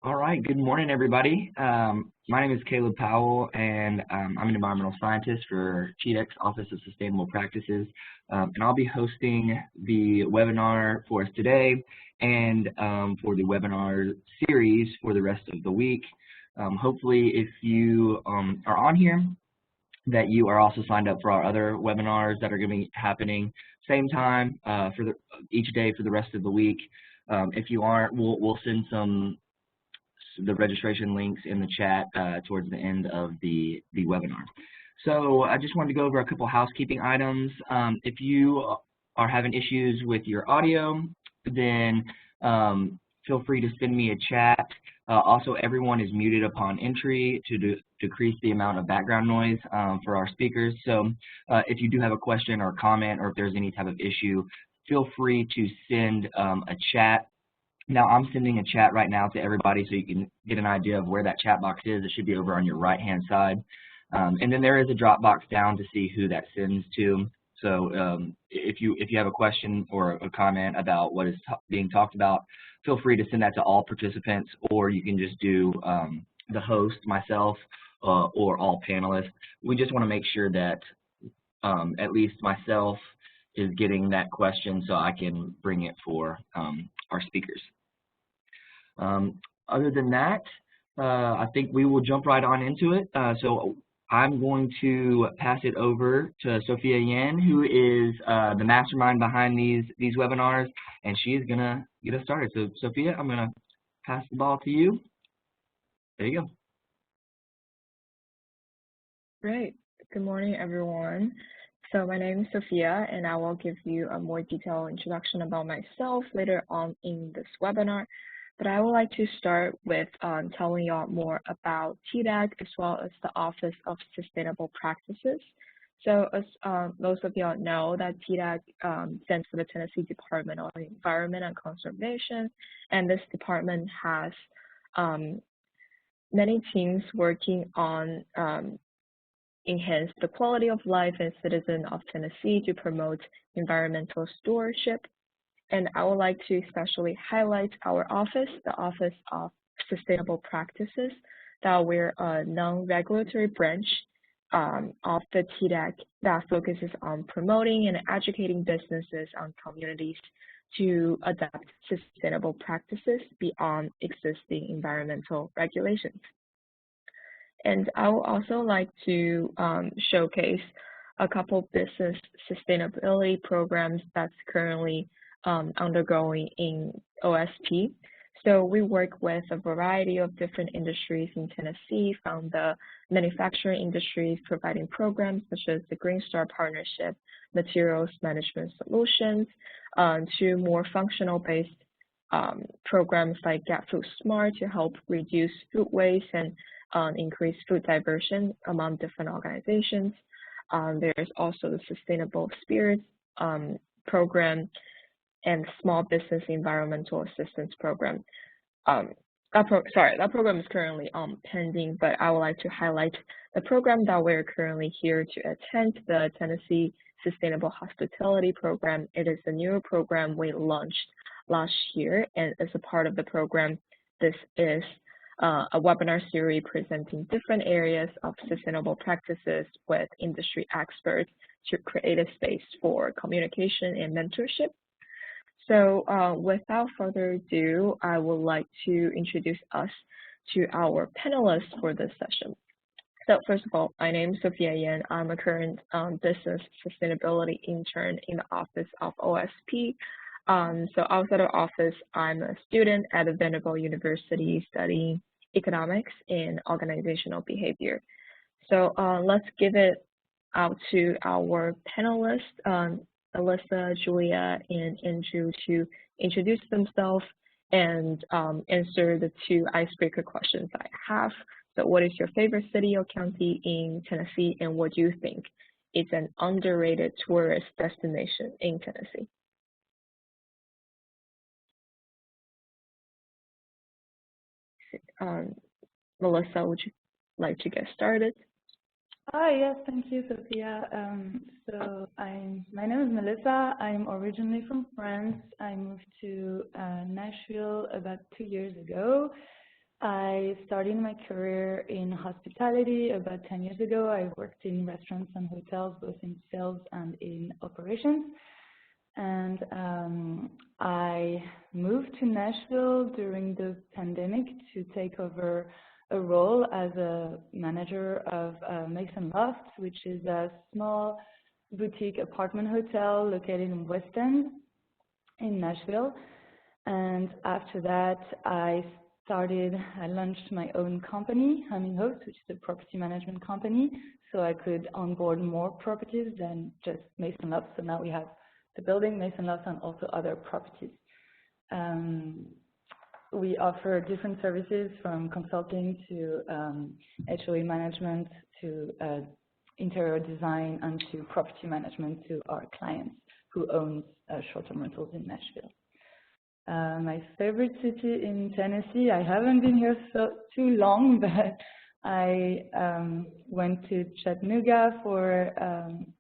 All right, good morning, everybody. My name is Caleb Powell, and I'm an environmental scientist for TDEC's Office of Sustainable Practices, and I'll be hosting the webinar for us today and for the webinar series for the rest of the week. Hopefully, if you are on here, that you are also signed up for our other webinars that are going to be happening same time each day for the rest of the week. If you aren't, we'll send the registration links in the chat towards the end of the webinar. So I just wanted to go over a couple housekeeping items. If you are having issues with your audio, then feel free to send me a chat. Also, everyone is muted upon entry to decrease the amount of background noise for our speakers. So if you do have a question or comment, or if there's any type of issue, feel free to send a chat. Now, I'm sending a chat right now to everybody so you can get an idea of where that chat box is. It should be over on your right-hand side. And then there is a drop box down to see who that sends to. So if you have a question or a comment about what is being talked about, feel free to send that to all participants, or you can just do the host, myself, or all panelists. We just want to make sure that at least myself is getting that question so I can bring it for our speakers. Other than that, I think we will jump right on into it. So I'm going to pass it over to Sophia Yan, who is the mastermind behind these webinars, and she's going to get us started. So Sophia, I'm going to pass the ball to you. There you go. Great. Good morning, everyone. So my name is Sophia, and I will give you a more detailed introduction about myself later on in this webinar. But I would like to start with telling you all more about TDEC as well as the Office of Sustainable Practices. So as most of y'all know, that TDEC stands for the Tennessee Department of Environment and Conservation, and this department has many teams working on enhance the quality of life and citizen of Tennessee to promote environmental stewardship. And I would like to especially highlight our office, the Office of Sustainable Practices, that we're a non-regulatory branch of the TDEC that focuses on promoting and educating businesses and communities to adopt sustainable practices beyond existing environmental regulations. And I would also like to showcase a couple business sustainability programs that's currently undergoing in OSP. So we work with a variety of different industries in Tennessee, from the manufacturing industries providing programs such as the Green Star Partnership, Materials Management Solutions, to more functional-based programs like Get Food Smart to help reduce food waste and increase food diversion among different organizations. There's also the Sustainable Spirits program and Small Business Environmental Assistance Program. That program is currently pending, but I would like to highlight the program that we're currently here to attend, the Tennessee Sustainable Hospitality Program. It is a new program we launched last year, and as a part of the program, this is a webinar series presenting different areas of sustainable practices with industry experts to create a space for communication and mentorship. So without further ado, I would like to introduce us to our panelists for this session. So first of all, my name is Sophia Yan. I'm a current business sustainability intern in the office of OSP. So outside of office, I'm a student at Vanderbilt University studying economics and organizational behavior. So let's give it out to our panelists, Melissa, Julia, and Andrew, to introduce themselves and answer the two icebreaker questions I have. So what is your favorite city or county in Tennessee, and what do you think is an underrated tourist destination in Tennessee? Melissa, would you like to get started? Yes, thank you, Sophia. My name is Melissa. I'm originally from France. I moved to Nashville about 2 years ago. I started my career in hospitality about 10 years ago. I worked in restaurants and hotels, both in sales and in operations. And I moved to Nashville during the pandemic to take over a role as a manager of Mason Loft, which is a small boutique apartment hotel located in West End in Nashville. And after that, I launched my own company, Humming Host, which is a property management company, so I could onboard more properties than just Mason Loft. So now we have the building, Mason Loft, and also other properties. We offer different services from consulting to HOA management to interior design and to property management to our clients who own short-term rentals in Nashville. My favorite city in Tennessee, I haven't been here too long, but I went to Chattanooga for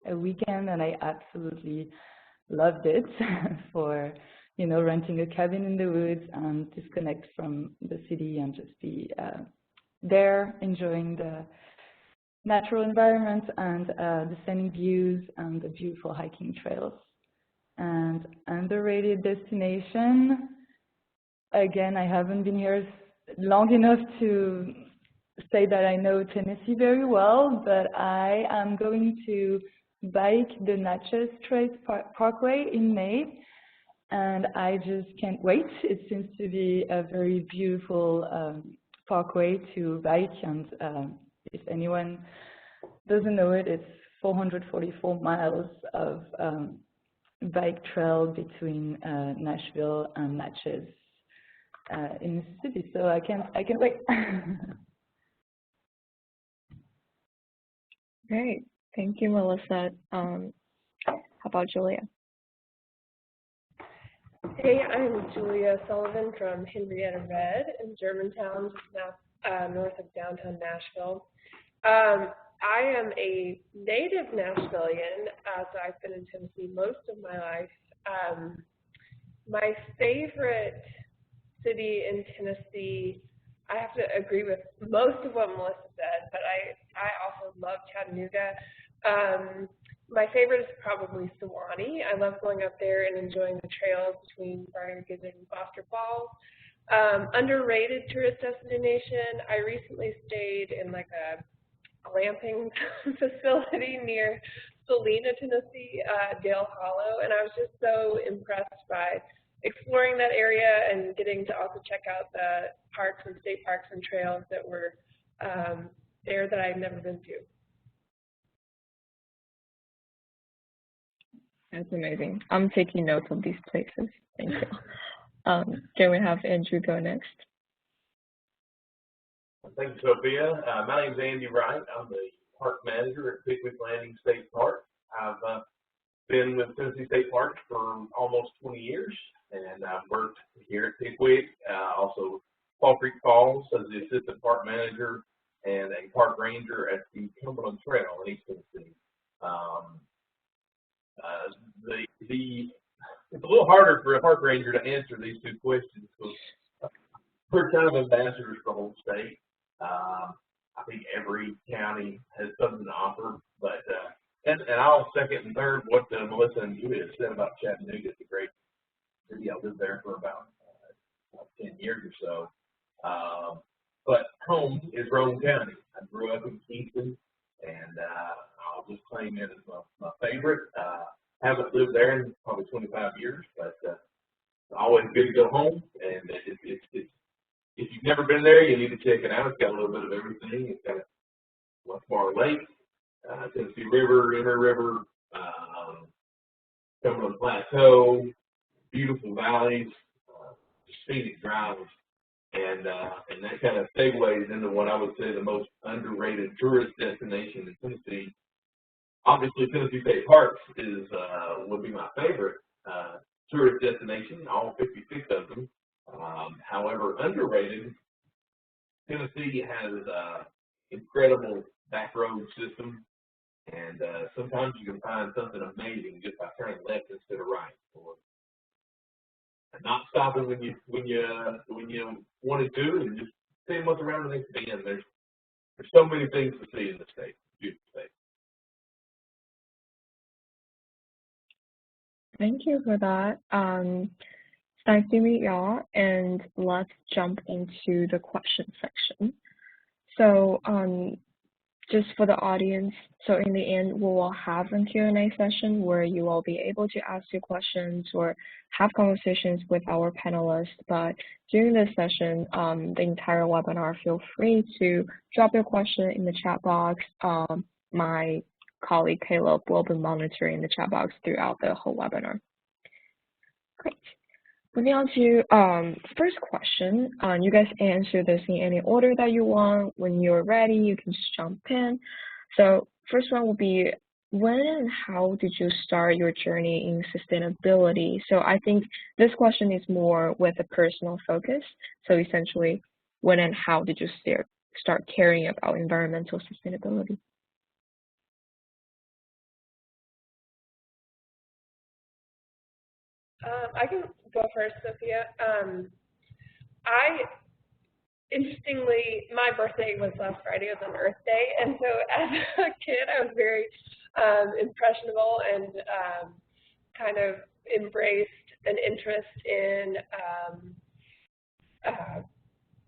a weekend and I absolutely loved it for, renting a cabin in the woods and disconnect from the city and just be there enjoying the natural environment and the scenic views and the beautiful hiking trails. And underrated destination, again, I haven't been here long enough to say that I know Tennessee very well, but I am going to bike the Natchez Trace Parkway in May, and I just can't wait. It seems to be a very beautiful parkway to bike, and if anyone doesn't know it, it's 444 miles of bike trail between Nashville and Natchez in Mississippi. So I can't wait. Great, thank you, Melissa. How about Julia? Hey, I'm Julia Sullivan from Henrietta Red in Germantown, just north of downtown Nashville. I am a native Nashvilleian, so I've been in Tennessee most of my life. My favorite city in Tennessee, I have to agree with most of what Melissa said, but I also love Chattanooga. My favorite is probably Sewanee. I love going up there and enjoying the trails between Barnegat and Foster Falls. Underrated tourist destination, I recently stayed in like a glamping facility near Salina, Tennessee, Dale Hollow, and I was just so impressed by exploring that area and getting to also check out the parks and state parks and trails that were there that I've never been to. That's amazing. I'm taking notes of these places. Thank you. Can we have Andrew go next? Thank you, Sophia. My name is Andrew Wright. I'm the park manager at Pickwick Landing State Park. I've been with Tennessee State Park for almost 20 years, and I've worked here at Pickwick, also Fall Creek Falls as the assistant park manager and a park ranger at the Cumberland Trail in East Tennessee. It's a little harder for a park ranger to answer these two questions because we're kind of ambassadors for the whole state. I think every county has something to offer, but and I'll second and third what Melissa and Julia said about Chattanooga. It's a great city. I lived there for about 10 years or so. But home is Rome County. I grew up in Kingston, and I'll just claim it as my favorite. Haven't lived there in probably 25 years, but it's always good to go home. And if you've never been there, you need to check it out. It's got a little bit of everything. It's got Westmar Lake, Tennessee River, Inner River, Cumberland Plateau, beautiful valleys, scenic drives, and that kind of segues into what I would say the most underrated tourist destination in Tennessee. Obviously, Tennessee State Parks would be my favorite tourist destination, all 56 of them. However, underrated, Tennessee has incredible back road system, and sometimes you can find something amazing just by turning left instead of right, or not stopping when you wanted to, and just seeing what's around the next bend. There's so many things to see in the state. Beautiful state. Thank you for that. It's nice to meet y'all, and let's jump into the question section. So just for the audience, so in the end, we will have a Q&A session where you will be able to ask your questions or have conversations with our panelists. But during this session, the entire webinar, feel free to drop your question in the chat box. My colleague Caleb will be monitoring the chat box throughout the whole webinar. Great. Moving on to first question. You guys answer this in any order that you want. When you're ready, you can just jump in. So first one will be, when and how did you start your journey in sustainability? So I think this question is more with a personal focus. So essentially, when and how did you start caring about environmental sustainability? I can go first, Sophia. Interestingly, my birthday was last Friday. It was on Earth Day, and so as a kid, I was very impressionable and kind of embraced an interest in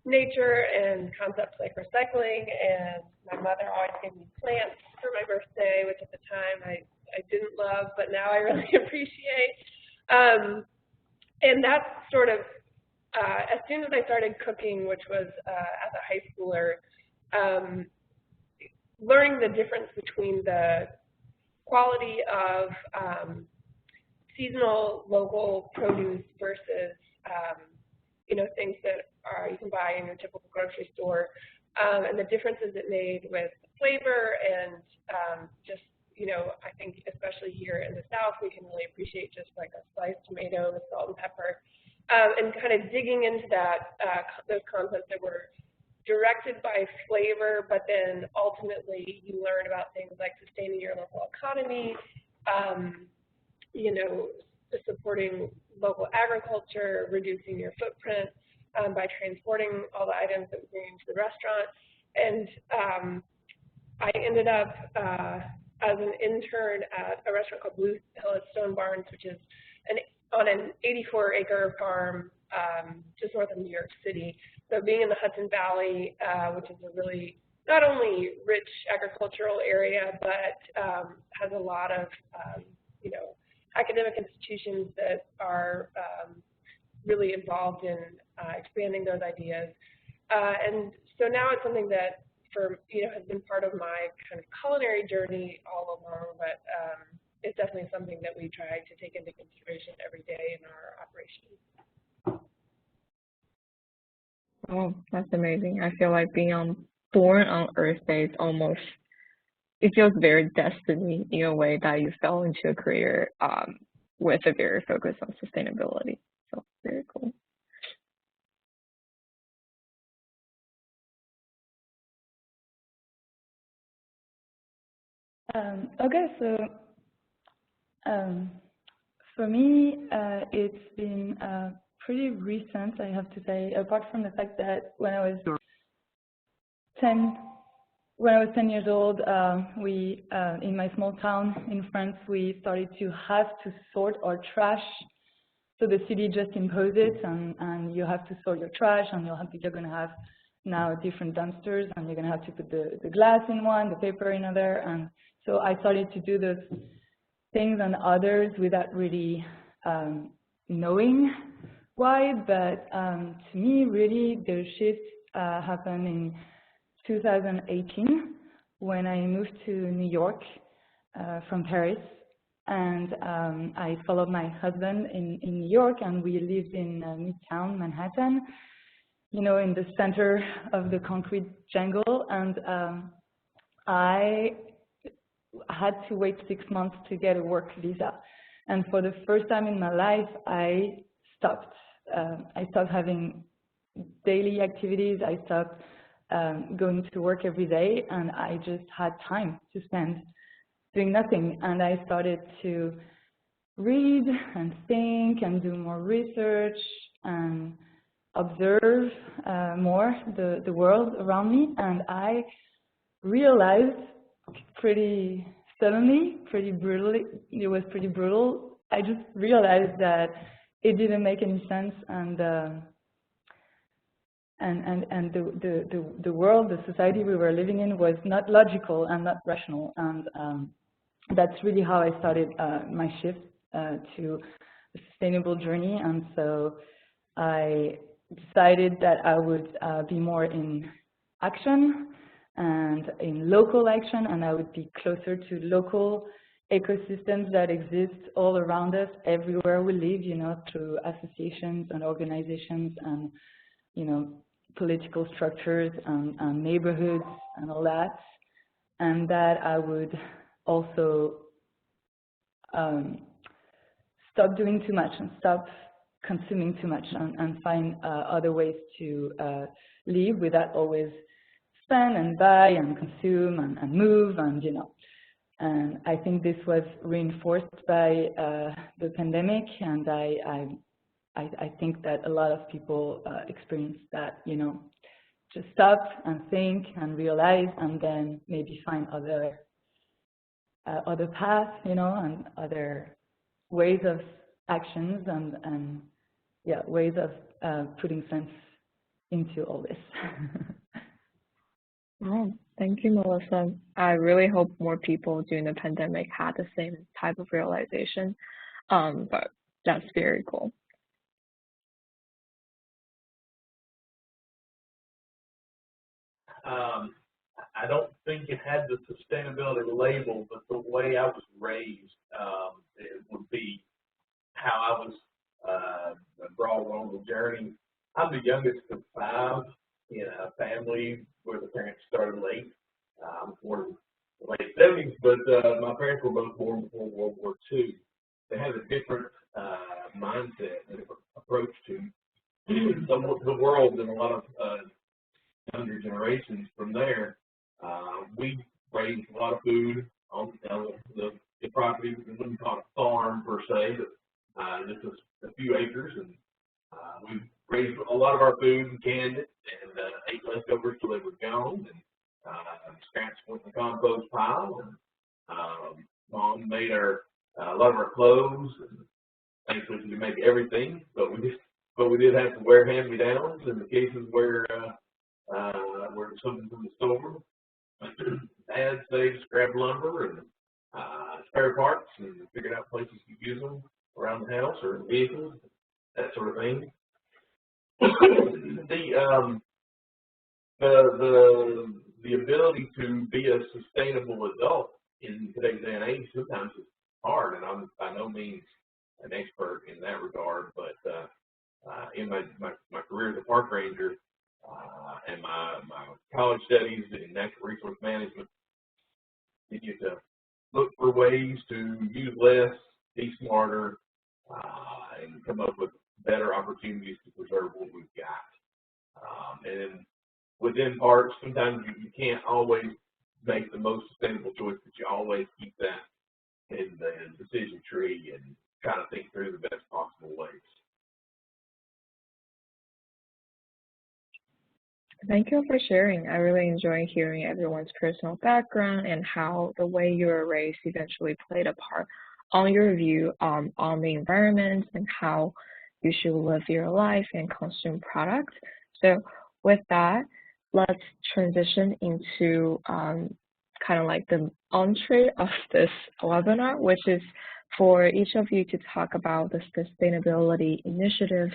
nature and concepts like recycling. And my mother always gave me plants for my birthday, which at the time I didn't love, but now I really appreciate. And that's sort of, as soon as I started cooking, which was as a high schooler, learning the difference between the quality of seasonal local produce versus, things that you can buy in your typical grocery store, and the differences it made with flavor and just, I think especially here in the South, we can really appreciate just like a sliced tomato with salt and pepper, and kind of digging into that, those concepts that were directed by flavor, but then ultimately you learn about things like sustaining your local economy, supporting local agriculture, reducing your footprint by transporting all the items that we bring into the restaurant. And I ended up as an intern at a restaurant called Blue Hill at Stone Barns, which is on an 84-acre farm just north of New York City. So being in the Hudson Valley, which is a really not only rich agricultural area, but has a lot of academic institutions that are really involved in expanding those ideas. And so now it's something that has been part of my kind of culinary journey all along, but it's definitely something that we try to take into consideration every day in our operations. Oh, that's amazing. I feel like being born on Earth Day is almost, it feels very destiny in a way that you fell into a career with a very focus on sustainability. So very cool. Okay, so for me, it's been pretty recent, I have to say, apart from the fact that when I was 10 years old, we, in my small town in France, we started to have to sort our trash. So the city just imposed it, and you have to sort your trash, and you're going to have now different dumpsters, and you're going to have to put the glass in one, the paper in another. And so I started to do those things and others without really knowing why. But to me, really, the shift happened in 2018 when I moved to New York from Paris. And I followed my husband in New York, and we lived in Midtown Manhattan, in the center of the concrete jungle. And I had to wait 6 months to get a work visa. And for the first time in my life, I stopped. I stopped having daily activities. I stopped going to work every day, and I just had time to spend doing nothing. And I started to read and think and do more research and observe more the world around me, and I realized pretty suddenly, pretty brutally, it was pretty brutal. I just realized that it didn't make any sense, and the world, the society we were living in was not logical and not rational, and that's really how I started my shift to a sustainable journey. And so I decided that I would be more in action and in local action, and I would be closer to local ecosystems that exist all around us, everywhere we live, you know, through associations and organizations and, you know, political structures and neighborhoods and all that. And that I would also stop doing too much and stop consuming too much, and find other ways to live without always spend and buy and consume and move, and you know. And I think this was reinforced by the pandemic, and I think that a lot of people experience that, you know, just stop and think and realize, and then maybe find other paths, you know, and other ways of actions, and yeah, ways of putting sense into all this. Oh, thank you, Melissa. I really hope more people during the pandemic had the same type of realization. But that's very cool. I don't think it had the sustainability label, but the way I was raised, it would be how I was brought along the journey. I'm the youngest of 5 in a family where the parents started late. I was born in the late 70s, but my parents were both born before World War II. They had a different mindset and approach to the world than a lot of younger generations. From there, we raised a lot of food on the property. We wouldn't call it a farm per se, but this was a few acres, and we raised a lot of our food and canned it and ate leftovers till they were gone, and scraps went in the compost pile. And Mom made a lot of our clothes, and thankfully she could make everything, but we did have to wear hand-me-downs in the cases where something from the store. Dad saved scrap lumber and spare parts, and figured out places to use them around the house or in vehicles, that sort of thing. The ability to be a sustainable adult in today's day and age sometimes is hard, and I'm by no means an expert in that regard, but in my career as a park ranger and my college studies in natural resource management, you get to look for ways to use less, be smarter, and come up with better opportunities to preserve what we've got. And within parks, sometimes you can't always make the most sustainable choice, but you always keep that in the decision tree and try to think through the best possible ways. Thank you for sharing. I really enjoy hearing everyone's personal background and how the way you were raised eventually played a part on your view on the environment and how you should live your life and consume products. So with that, let's transition into kind of like the entree of this webinar, which is for each of you to talk about the sustainability initiatives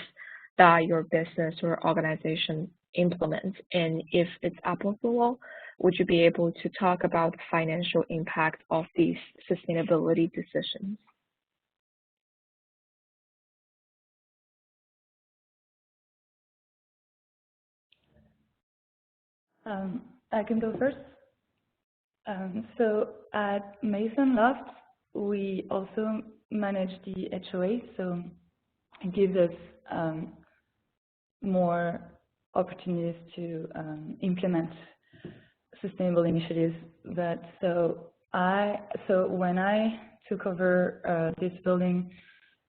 that your business or organization implements, and if it's applicable, would you be able to talk about the financial impact of these sustainability decisions? I can go first. So at Mason Loft, we also manage the HOA, so it gives us more opportunities to implement sustainable initiatives. But so when I took over this building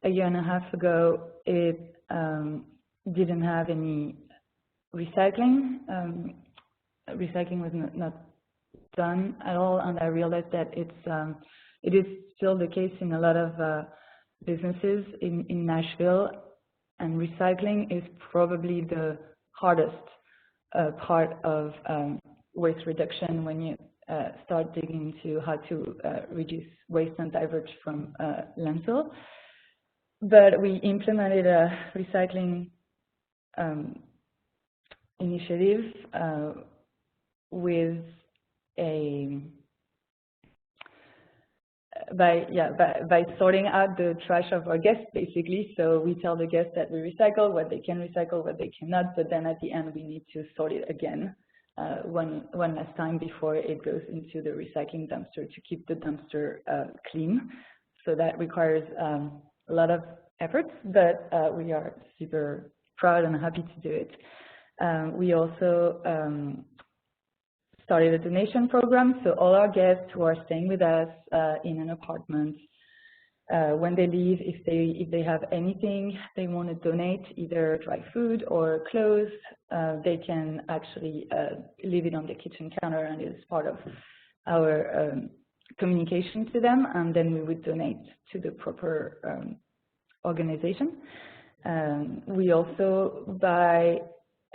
a year and a half ago, it didn't have any recycling. Recycling was not done at all, and I realized that it is still the case in a lot of businesses in Nashville, and recycling is probably the hardest part of waste reduction when you start digging into how to reduce waste and divert from landfill. But we implemented a recycling initiative with by sorting out the trash of our guests, basically. So we tell the guests that we recycle, what they can recycle, what they cannot, but then at the end we need to sort it again one last time before it goes into the recycling dumpster to keep the dumpster clean. So that requires a lot of effort, but we are super proud and happy to do it. We also started a donation program, so all our guests who are staying with us in an apartment, when they leave, if they have anything they want to donate, either dry food or clothes, they can actually leave it on the kitchen counter, and it's part of our communication to them, and then we would donate to the proper organization. We also buy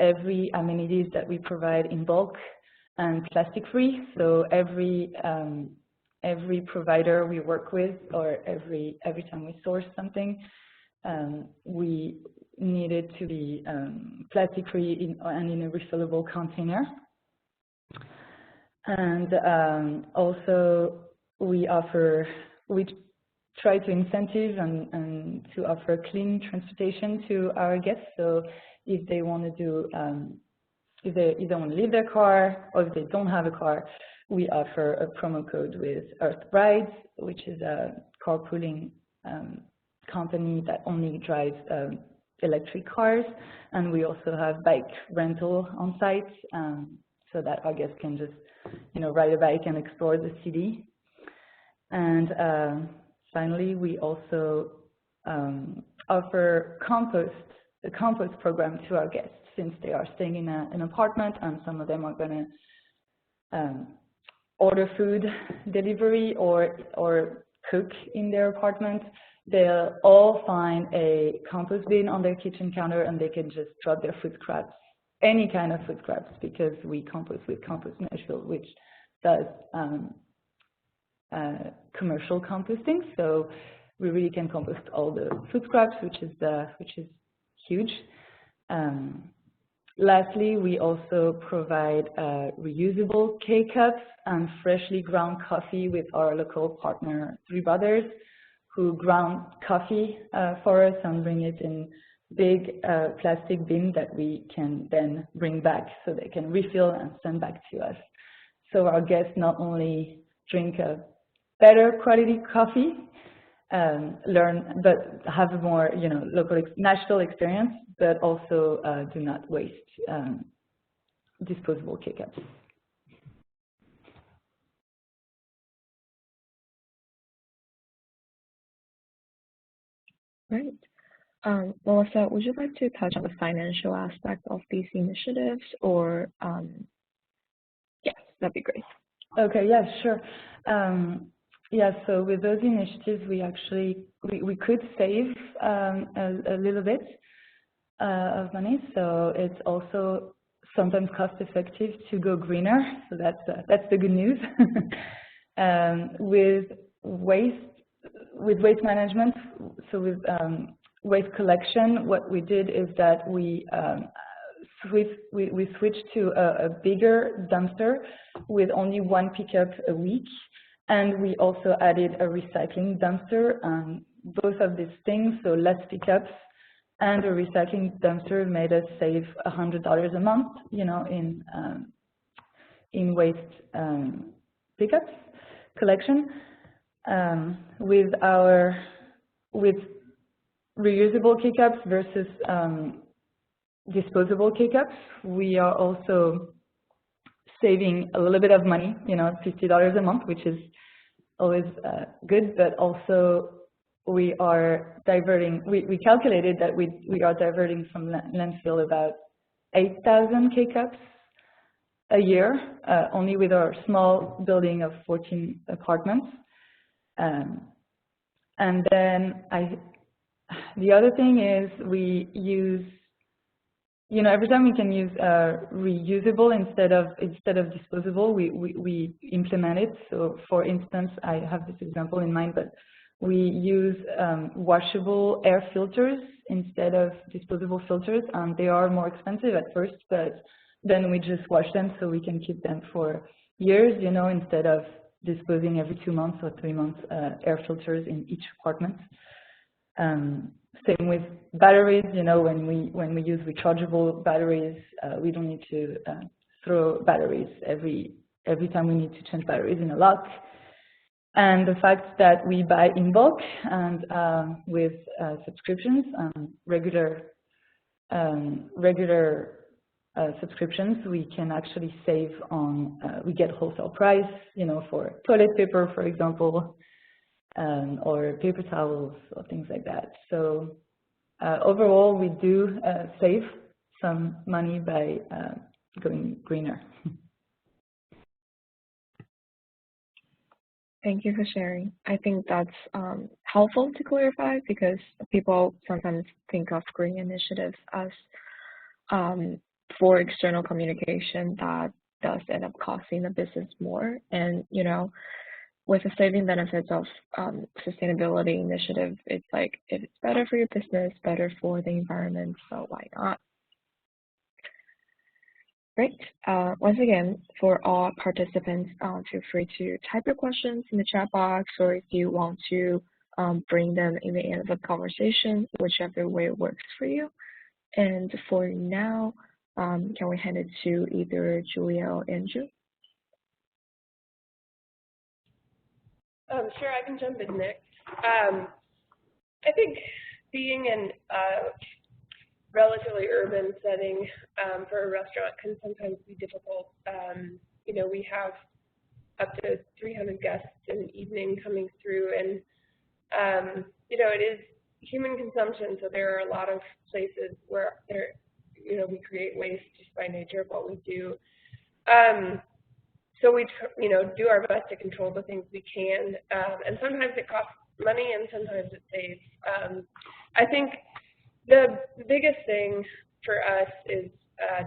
every amenities that we provide in bulk and plastic free. So every provider we work with, or every time we source something, we need it to be plastic free and in a refillable container. And also we try to incentive and to offer clean transportation to our guests. So if they want to do if they either want to leave their car or if they don't have a car, we offer a promo code with Earth Rides, which is a carpooling company that only drives electric cars. And we also have bike rental on site, so that our guests can just, ride a bike and explore the city. And finally, we also offer a compost program to our guests, since they are staying in an apartment, and some of them are going to order food delivery or cook in their apartment. They'll all find a compost bin on their kitchen counter, and they can just drop their food scraps, any kind of food scraps, because we compost with Compost Nashville, which does commercial composting. So we really can compost all the food scraps, which is huge. Lastly, we also provide reusable K-cups and freshly ground coffee with our local partner, Three Brothers, who ground coffee for us and bring it in big plastic bin that we can then bring back, so they can refill and send back to us. So our guests not only drink a better quality coffee, but have a more, local Nashville experience, but also do not waste disposable K-cups. Great. Melissa, would you like to touch on the financial aspect of these initiatives, or yes, that'd be great. Okay, yeah, sure. Yeah, so with those initiatives, we could save a little bit of money. So it's also sometimes cost effective to go greener. So that's the good news. With waste management, so with waste collection, what we did is that we switched to a bigger dumpster with only one pickup a week. And we also added a recycling dumpster. Both of these things, so less pickups and a recycling dumpster, made us save $100 a month, in waste pickups collection. With reusable K-cups versus disposable K-cups, we are also saving a little bit of money, $50 a month, which is always good, but also we are diverting, we calculated that we are diverting from landfill about 8,000 K-cups a year, only with our small building of 14 apartments. And then the other thing is we use, every time we can use reusable instead of disposable, we implement it. So for instance, I have this example in mind, but we use washable air filters instead of disposable filters. They are more expensive at first, but then we just wash them so we can keep them for years, instead of disposing every 2 months or 3 months air filters in each apartment. Same with batteries, when we use rechargeable batteries, we don't need to throw batteries every time we need to change batteries in a lot. And the fact that we buy in bulk and with subscriptions, regular subscriptions, we can actually save on, we get wholesale price, for toilet paper, for example, or paper towels or things like that. So overall, we do save some money by going greener. Thank you for sharing. I think that's helpful to clarify because people sometimes think of green initiatives as for external communication that does end up costing the business more. And, with the saving benefits of sustainability initiative, it's like, if it's better for your business, better for the environment, so why not? Great. Once again, for all participants, feel free to type your questions in the chat box, or if you want to bring them in the end of the conversation, whichever way works for you. And for now, can we hand it to either Julia or Andrew? Sure, I can jump in next. I think being in a relatively urban setting for a restaurant can sometimes be difficult. We have up to 300 guests in an evening coming through, and it is human consumption, so there are a lot of places where we create waste just by nature of what we do. So we do our best to control the things we can, and sometimes it costs money and sometimes it saves. I think the biggest thing for us is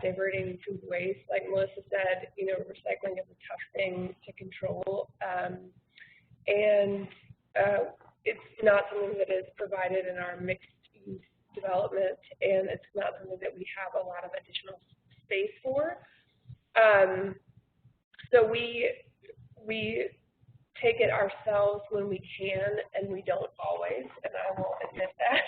diverting food waste. Like Melissa said, recycling is a tough thing to control, and it's not something that is provided in our mixed use development, and it's not something that we have a lot of additional space for. So we take it ourselves when we can, and we don't always, and I will admit that.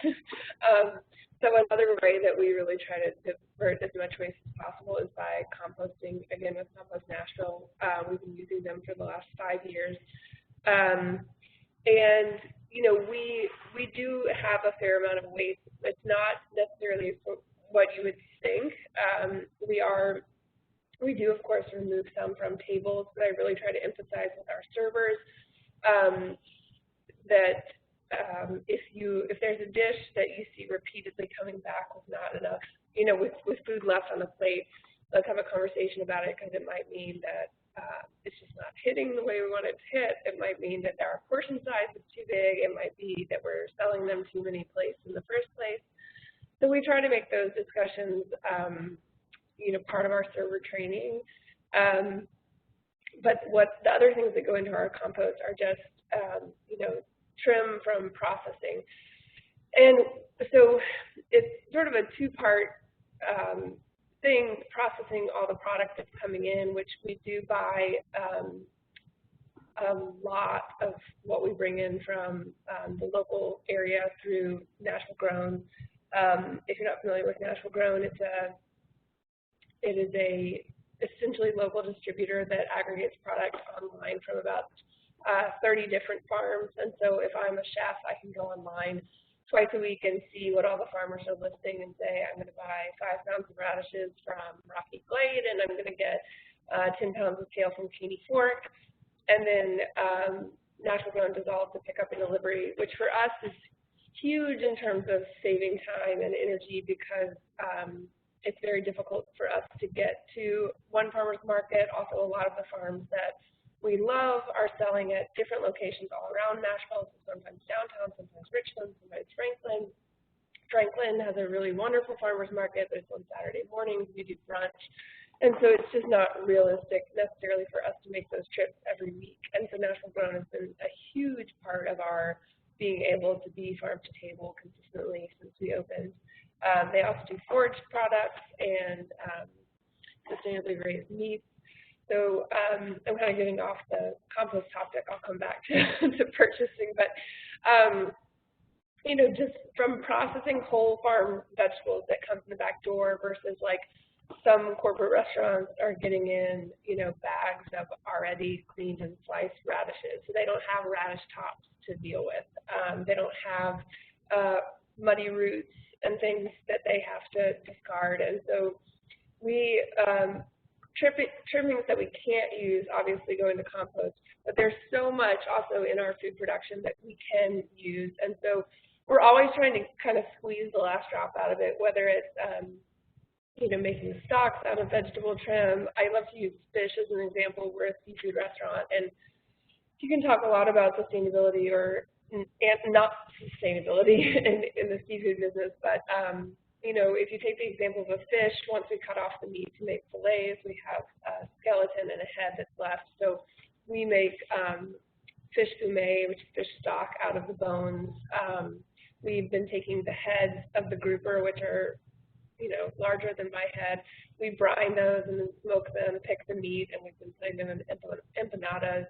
So another way that we really try to divert as much waste as possible is by composting, again, with Compost Nashville. We've been using them for the last 5 years. And, we do have a fair amount of waste. It's not necessarily what you would think. We do, of course, remove some from tables, but I really try to emphasize with our servers that if there's a dish that you see repeatedly coming back with not enough, with food left on the plate, let's have a conversation about it, because it might mean that it's just not hitting the way we want it to hit. It might mean that our portion size is too big. It might be that we're selling them too many plates in the first place. So we try to make those discussions part of our server training. But the other things that go into our compost are just, trim from processing. And so it's sort of a two-part thing, processing all the product that's coming in, which we do buy a lot of what we bring in from the local area through Nashville Grown. If you're not familiar with Nashville Grown, it is a essentially local distributor that aggregates product online from about 30 different farms. And so if I'm a chef, I can go online twice a week and see what all the farmers are listing and say, I'm going to buy 5 pounds of radishes from Rocky Glade, and I'm going to get 10 pounds of kale from Caney Fork. And then Nashville Grown does all of the pickup and delivery, which for us is huge in terms of saving time and energy because it's very difficult for us to get to one farmer's market. Also, a lot of the farms that we love are selling at different locations all around Nashville, so sometimes downtown, sometimes Richland, sometimes Franklin. Franklin has a really wonderful farmer's market, but it's on Saturday mornings. We do brunch. And so it's just not realistic necessarily for us to make those trips every week. And so Nashville Grown has been a huge part of our being able to be farm to table consistently since we opened. They also do forage products and sustainably raised meats. So I'm kind of getting off the compost topic. I'll come back to purchasing, but you know, just from processing whole farm vegetables that comes in the back door versus like some corporate restaurants are getting in, you know, bags of already cleaned and sliced radishes. So they don't have radish tops to deal with. They don't have muddy roots and things that they have to discard. And so we trimmings that we can't use obviously go into compost, but there's so much also in our food production that we can use. And so we're always trying to kind of squeeze the last drop out of it, whether it's you know, making stocks out of vegetable trim. I love to use fish as an example. We're a seafood restaurant, and you can talk a lot about sustainability or not sustainability in the seafood business, but you know, if you take the example of a fish, once we cut off the meat to make fillets, we have a skeleton and a head that's left. So we make fish fumet, which is fish stock, out of the bones. We've been taking the heads of the grouper, which are, you know, larger than my head. We brine those and then smoke them, pick the meat, and we've been putting them in empanadas.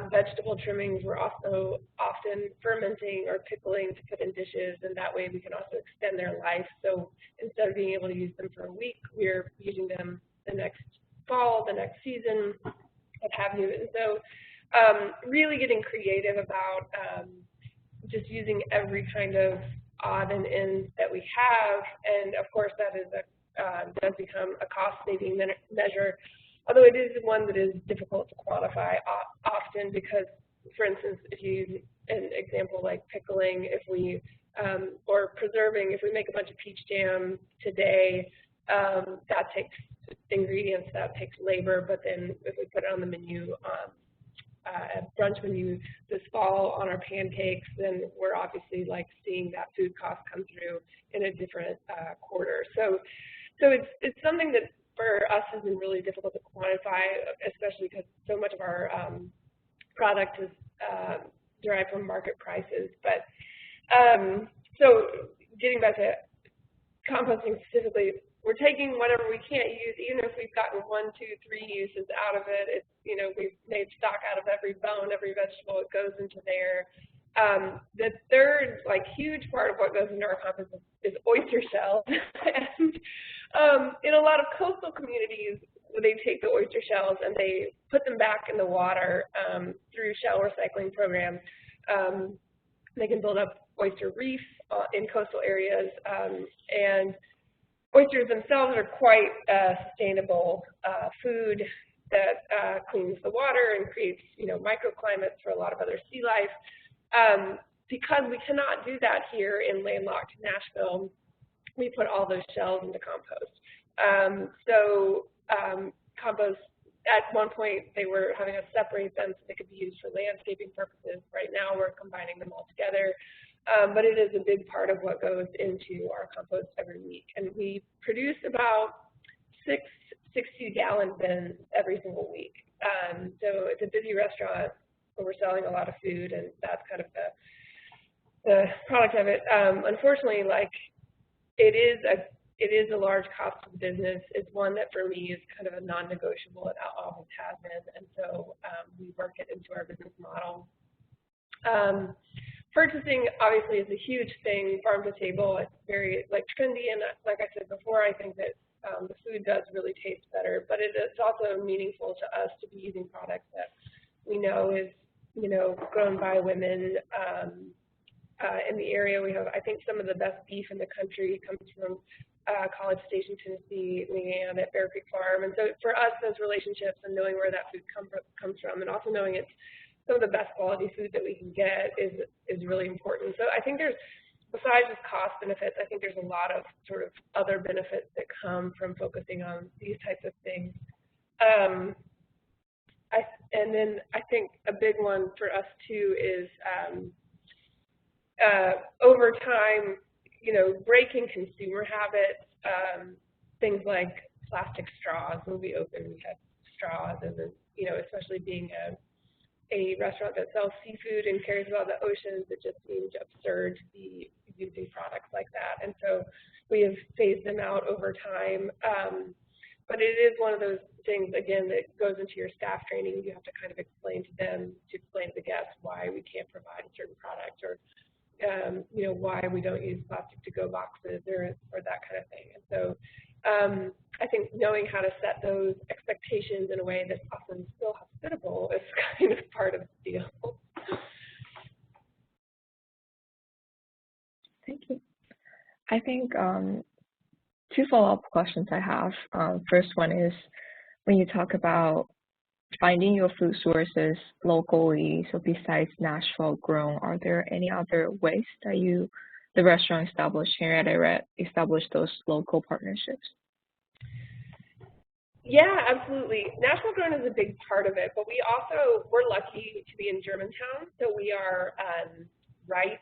Vegetable trimmings we're also often fermenting or pickling to put in dishes, and that way we can also extend their life. So instead of being able to use them for a week, we're using them the next fall, the next season, what have you. And so really getting creative about just using every kind of odd and ends that we have, and of course that is does become a cost-saving measure, although it is one that is difficult to quantify often because, for instance, if you use an example like pickling, if we or preserving, if we make a bunch of peach jam today, that takes ingredients, that takes labor, but then if we put it on the menu, at brunch menu this fall on our pancakes, then we're obviously like seeing that food cost come through in a different quarter. So it's something that for us has been really difficult to quantify, especially because so much of our product is derived from market prices. But so getting back to composting specifically, we're taking whatever we can't use, even if we've gotten 1, 2, 3 uses out of it. It's, you know, we've made stock out of every bone, every vegetable, it goes into there. The third, like, huge part of what goes into our compost is oyster shells. And in a lot of coastal communities, they take the oyster shells and they put them back in the water through shell recycling programs. They can build up oyster reefs in coastal areas, and oysters themselves are quite sustainable food that cleans the water and creates, you know, microclimates for a lot of other sea life. Because we cannot do that here in landlocked Nashville, we put all those shells into compost. Compost, at one point, they were having us separate them so they could be used for landscaping purposes. Right now, we're combining them all together. But it is a big part of what goes into our compost every week. And we produce about 6 60-gallon bins every single week. So it's a busy restaurant where we're selling a lot of food, and that's kind of the product of it. Unfortunately, like, it is a large cost of the business. It's one that for me is kind of a non-negotiable. It always has been, and so we work it into our business model. Purchasing obviously is a huge thing, farm to table. It's very like trendy, and like I said before, I think that the food does really taste better. But it's also meaningful to us to be using products that we know is, you know, grown by women. In the area, we have, I think, some of the best beef in the country comes from College Station, Tennessee, Leanne at Bear Creek Farm. And so for us, those relationships and knowing where that food comes from, and also knowing it's some of the best quality food that we can get is really important. So I think there's, besides just cost benefits, I think there's a lot of sort of other benefits that come from focusing on these types of things. And then I think a big one for us too is over time, breaking consumer habits, things like plastic straws. When we opened, we had straws, and then, especially being a restaurant that sells seafood and cares about the oceans, it just seemed absurd to be using products like that. And so we have phased them out over time. But it is one of those things, again, that goes into your staff training. You have to kind of explain to them, to explain to the guests why we can't provide a certain product, or why we don't use plastic to-go boxes, or that kind of thing. And so I think knowing how to set those expectations in a way that's often still hospitable is kind of part of the deal. Thank you. I think two follow-up questions I have. First one is, when you talk about finding your food sources locally, so besides Nashville grown, are there any other ways that the restaurant established here at Red, established those local partnerships? Yeah, absolutely. Nashville grown is a big part of it, but we're lucky to be in Germantown, so we are right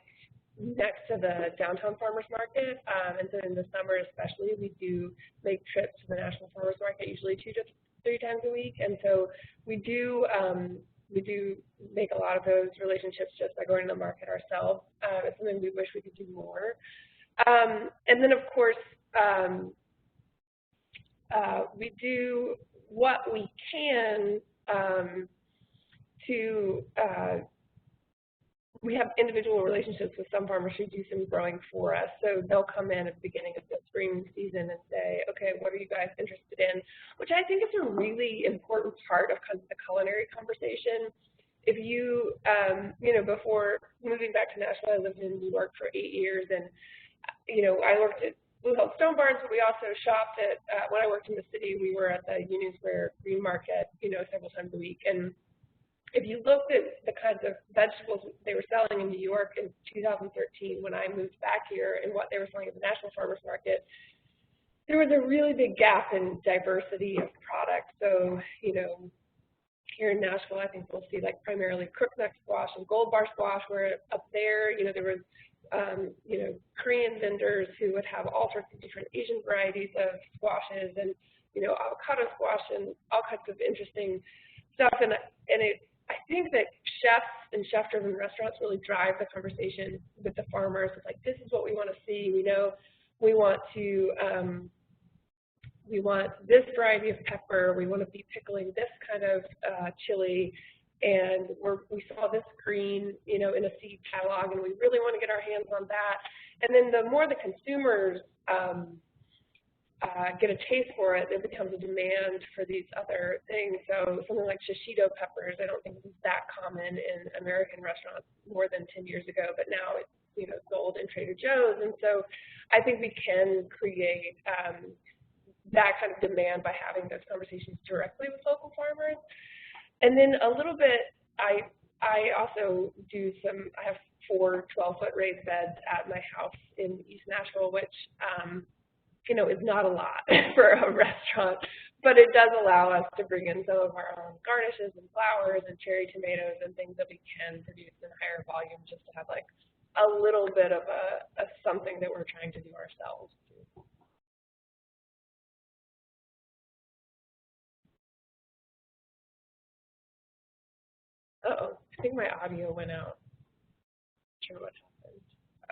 next to the downtown farmers market, and so in the summer especially, we do make trips to the National Farmers Market, usually 2 to 3 times a week, and so we do make a lot of those relationships just by going to the market ourselves. It's something we wish we could do more. And then, of course, we do what we can we have individual relationships with some farmers who do some growing for us. So they'll come in at the beginning of the spring season and say, okay, what are you guys interested in? Which I think is a really important part of the culinary conversation. If you, before moving back to Nashville, I lived in New York for 8 years, and, I worked at Blue Hill Stone Barns, but we also shopped at, when I worked in the city, we were at the Union Square Green Market, several times a week. And if you looked at the kinds of vegetables they were selling in New York in 2013, when I moved back here, and what they were selling at the National Farmers Market, there was a really big gap in diversity of products. So, here in Nashville, I think we'll see primarily crookneck squash and gold bar squash, where up there, there was, Korean vendors who would have all sorts of different Asian varieties of squashes, and, avocado squash, and all kinds of interesting stuff. And I think that chefs and chef-driven restaurants really drive the conversation with the farmers. It's like, this is what we want to see. We know we want this variety of pepper. We want to be pickling this kind of chili, and we saw this green, in a seed catalog, and we really want to get our hands on that. And then the more the consumers get a taste for it, there becomes a demand for these other things. So something like shishito peppers, I don't think it was that common in American restaurants more than 10 years ago, but now it's sold in Trader Joe's. And so I think we can create that kind of demand by having those conversations directly with local farmers. And then a little bit, I also I have 4 12-foot raised beds at my house in East Nashville, which is not a lot for a restaurant, but it does allow us to bring in some of our own garnishes and flowers and cherry tomatoes and things that we can produce in higher volume, just to have a little bit of something that we're trying to do ourselves. Uh-oh, I think my audio went out. Not sure what happened.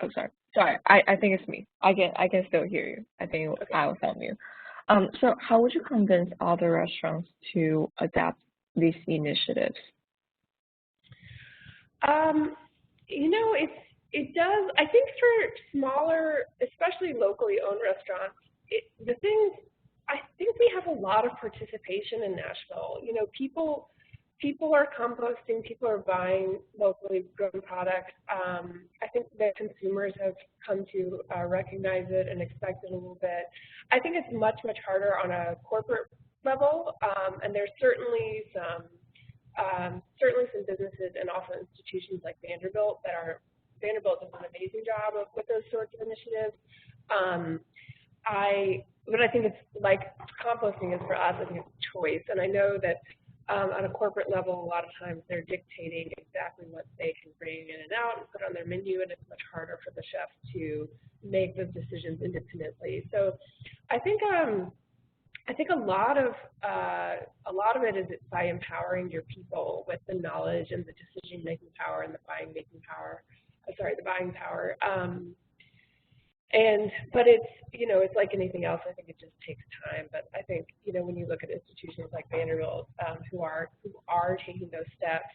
Oh, sorry. I think it's me. I can still hear you. I think okay. I was on mute. So how would you convince other restaurants to adapt these initiatives? It does. I think for smaller, especially locally owned restaurants, I think we have a lot of participation in Nashville. People are composting, people are buying locally grown products. I think that consumers have come to recognize it and expect it a little bit. I think it's much, much harder on a corporate level, and there's certainly some in businesses and also institutions like Vanderbilt Vanderbilt does an amazing job with those sorts of initiatives. But I think it's like composting is for us, I think it's a choice. And I know that on a corporate level, a lot of times they're dictating exactly what they can bring in and out and put on their menu, and it's much harder for the chefs to make those decisions independently. So I think a lot of it is by empowering your people with the knowledge and the decision-making power and the buying power. But it's, it's like anything else. I think it just takes time. But I think, when you look at institutions like Vanderbilt, who are taking those steps,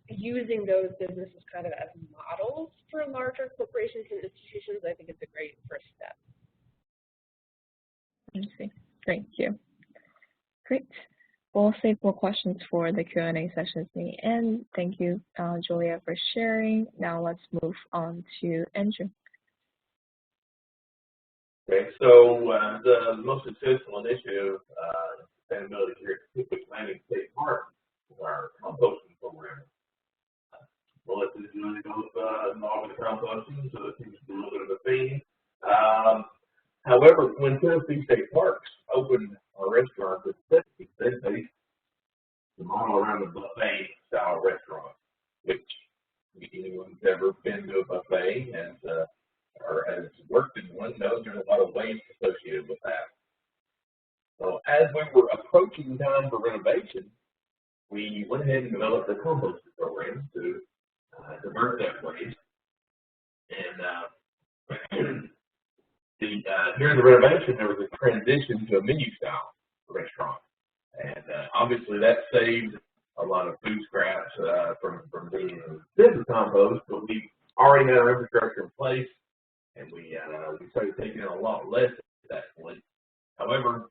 using those businesses kind of as models for larger corporations and institutions, I think it's a great first step. I see. Thank you. Great. We'll save more questions for the Q&A sessions in the end. Thank you, Julia, for sharing. Now let's move on to Andrew. Okay, so the most successful initiative in sustainability here at Pacific Landing State Park is our composting program. Melissa is doing both involved in composting, so it seems to be a little bit of a theme. However, when Tennessee State Parks opened our restaurant at 60, they based the model around a buffet-style restaurant, which anyone's ever been to a buffet or has worked in one knows there's a lot of waste associated with that. So as we were approaching time for renovation, we went ahead and developed a composting program to divert that waste. And during the renovation, there was a transition to a menu-style restaurant. And obviously that saved a lot of food scraps from being business compost, but we already had our infrastructure in place, and we started taking in a lot less at that point. However,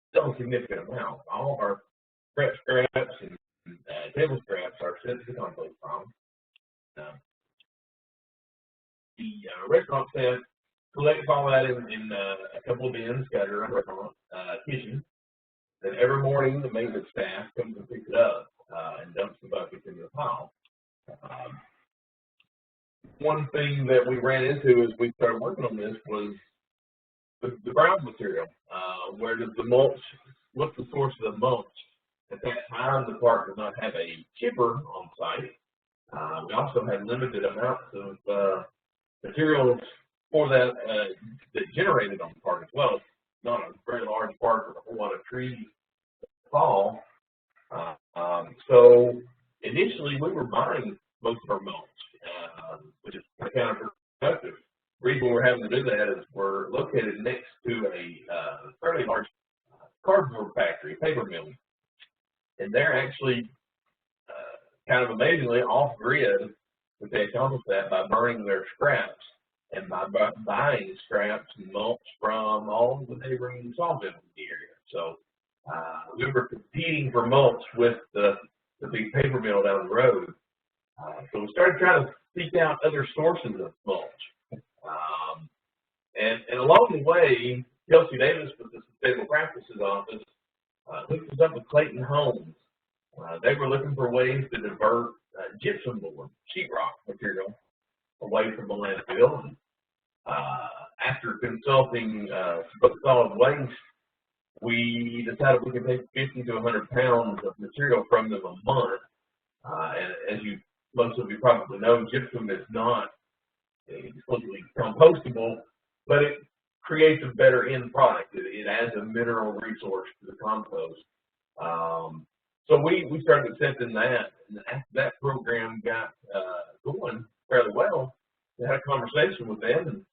still a significant amount. All of our prep scraps and table scraps are sent to the compost pile. The restaurant staff collects all that in a couple of bins scattered around the restaurant kitchen. Then every morning, the maintenance staff comes and picks it up and dumps the buckets into the pile. One thing that we ran into as we started working on this was the brown material. Where does the mulch, what's the source of the mulch? At that time, the park did not have a chipper on site. We also had limited amounts of materials for that that generated on the park as well. It's not a very large park with a whole lot of trees that fall. So initially, we were buying most of our mulch, which is kind of counterproductive. The reason we're having to do that is we're located next to a fairly large cardboard factory, paper mill, and they're actually kind of amazingly off-grid, but they accomplish that by burning their scraps and by buying scraps and mulch from all the neighboring sawmills in the area. So we were competing for mulch with the big paper mill down the road. So we started trying to seek out other sources of mulch. And along the way, Kelsey Davis with the Sustainable Practices Office hooked us up with Clayton Homes. They were looking for ways to divert gypsum board, sheetrock material, away from the landfill. After consulting solid waste, we decided we could take 50 to 100 pounds of material from them a month. And as most of you probably know, gypsum is not exclusively compostable, but it creates a better end product. It adds a mineral resource to the compost. So we started accepting that, and after that program got going fairly well, we had a conversation with them, and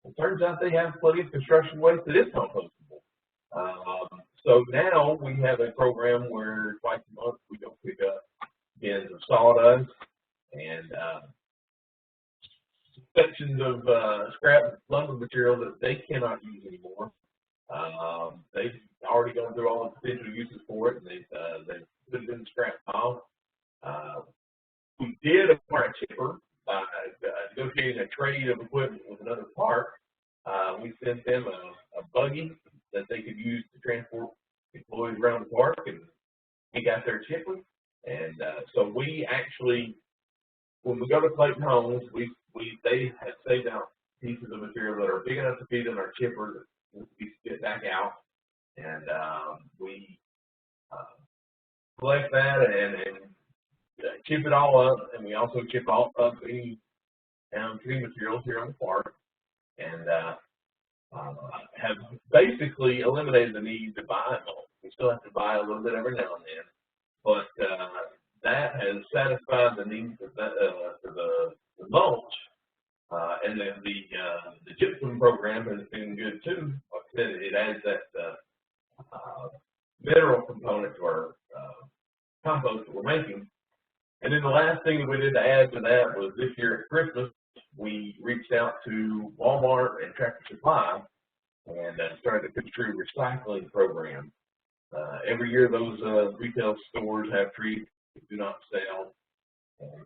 it turns out they have plenty of construction waste that is compostable. So now we have a program where twice a month we go pick up bins of sawdust and sections of scrap lumber material that they cannot use anymore. They've already gone through all the potential uses for it, and they've put it in the scrap pile. We did acquire a chipper by negotiating a trade of equipment with another park. We sent them a buggy that they could use to transport employees around the park, and he got their chipper, And so we actually, when we go to Clayton Homes, they have saved out pieces of material that are big enough to fit in our chipper that we spit back out, and we collect that and chip it all up, and we also chip all up any tree materials here on the park, and have basically eliminated the need to buy mulch. We still have to buy a little bit every now and then, but that has satisfied the needs of for the mulch. And then the gypsum program has been good too. Like I said, it adds that mineral component to our compost that we're making. And then the last thing that we did to add to that was this year at Christmas, we reached out to Walmart and Tractor Supply and started the tree recycling program. Every year those retail stores have trees that do not sell, and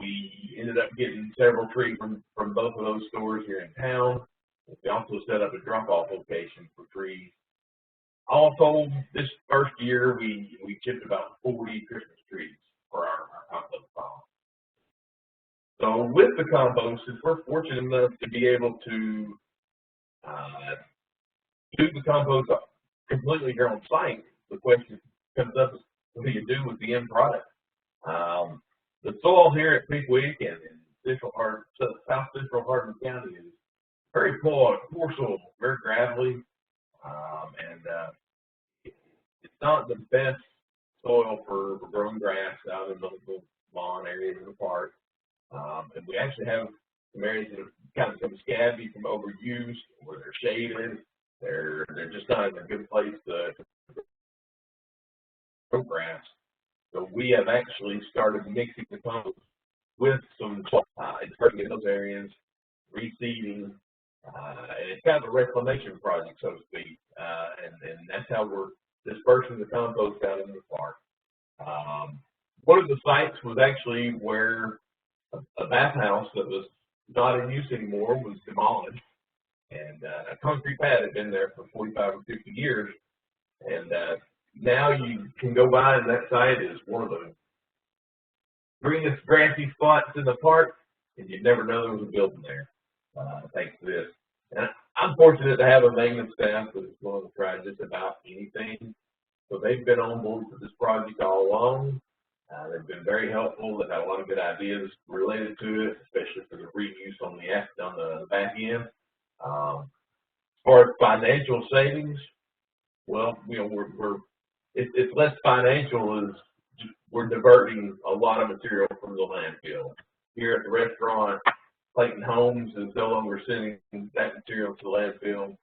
we ended up getting several trees from both of those stores here in town. We also set up a drop-off location for trees. All told, this first year we chipped about 40 Christmas trees for our compost pile. So with the compost, we're fortunate enough to be able to do the compost completely here on site. The question comes up is, what do you do with the end product? The soil here at Pickwick and South Central Hardin County is very poor soil, very gravelly, and it's not the best soil for growing grass out in the lawn areas of the park. And we actually have some areas that have kind of become scabby from overuse, where they're shaded. They're just not in a good place to grow grass. So we have actually started mixing the compost with some dispersing in those areas, reseeding, and it's kind of a reclamation project, so to speak. And that's how we're dispersing the compost out in the park. One of the sites was actually where a bathhouse that was not in use anymore was demolished, and a concrete pad had been there for 45 or 50 years, and now you can go by, and that site is one of the greenest grassy spots in the park, and you'd never know there was a building there, thanks to this. And I'm fortunate to have a maintenance staff that's willing to try just about anything, so they've been on board for this project all along. They've been very helpful. They've had a lot of good ideas related to it, especially for the reuse on the back end. As far as financial savings, well, it's less financial as we're diverting a lot of material from the landfill. Here at the restaurant, Clayton Homes is no longer sending that material to the landfill.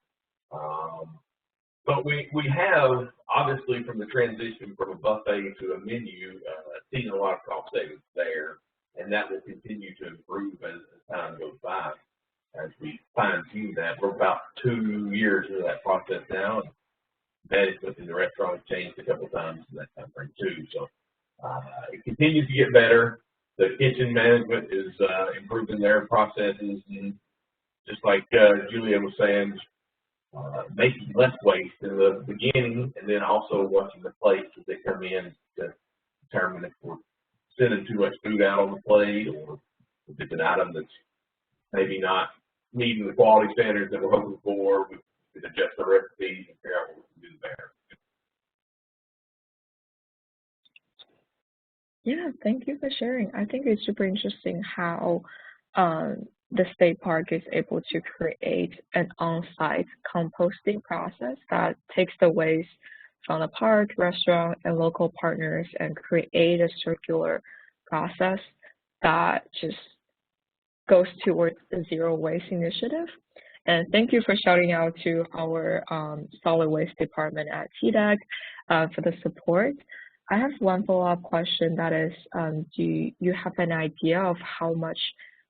But we have, obviously, from the transition from a buffet to a menu, seen a lot of cost savings there, and that will continue to improve as time goes by. As we fine-tune that, we're about 2 years into that process now, and management in the restaurant has changed a couple times in that time frame too. So it continues to get better. The kitchen management is improving their processes, and just like Julia was saying, making less waste in the beginning, and then also watching the plates as they come in to determine if we're sending too much food out on the plate, or if it's an item that's maybe not meeting the quality standards that we're hoping for. We can adjust the recipes and figure out what we can do better. Yeah, thank you for sharing. I think it's super interesting how the state park is able to create an on-site composting process that takes the waste from the park, restaurant, and local partners and create a circular process that just goes towards the zero waste initiative. And thank you for shouting out to our solid waste department at TDEC for the support. I have one follow-up question, that is, do you have an idea of how much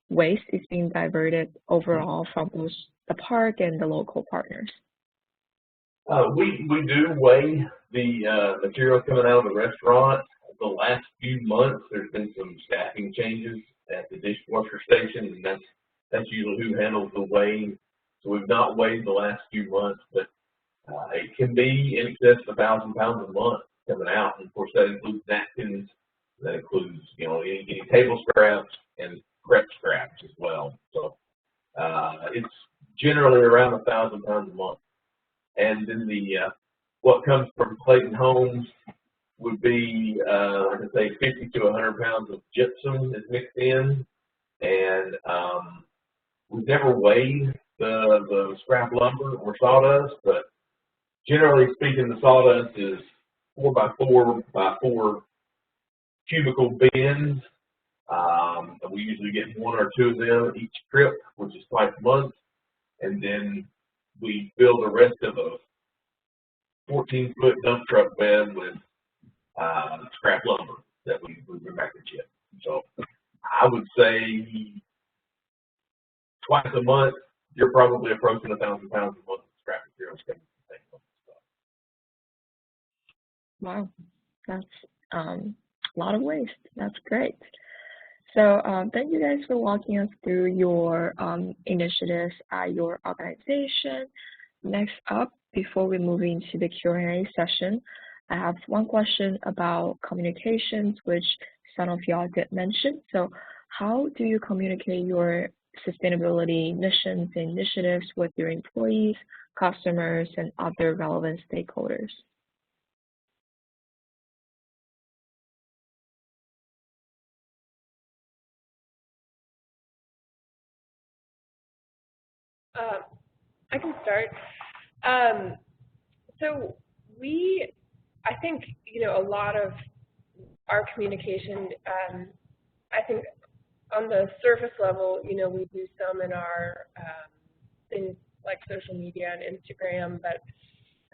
waste is being diverted overall from both the park and the local partners? We do weigh the material coming out of the restaurant. The last few months, there's been some staffing changes at the dishwasher station, and that's usually who handles the weighing. So we've not weighed the last few months, but it can be in excess of 1,000 pounds a month coming out. And of course, that includes napkins, that includes, you know, any table scraps and prep scraps as well. So it's generally around 1,000 pounds a month. And then what comes from Clayton Homes would be, like I say, 50 to 100 pounds of gypsum is mixed in. And we've never weighed the scrap lumber or sawdust, but generally speaking, the sawdust is 4 by 4 by 4 cubical bins. And we usually get 1 or 2 of them each trip, which is twice a month. And then we fill the rest of a 14-foot dump truck bed with scrap lumber that we bring back to chip. So I would say twice a month, you're probably approaching 1,000 pounds a month of scrap materials coming from the Wow, that's a lot of waste. That's great. So thank you guys for walking us through your initiatives at your organization. Next up, before we move into the Q&A session, I have one question about communications, which some of y'all did mention. So how do you communicate your sustainability missions and initiatives with your employees, customers, and other relevant stakeholders? I can start. So I think, you know, a lot of our communication, I think on the surface level, you know, we do some in our things like social media and Instagram, but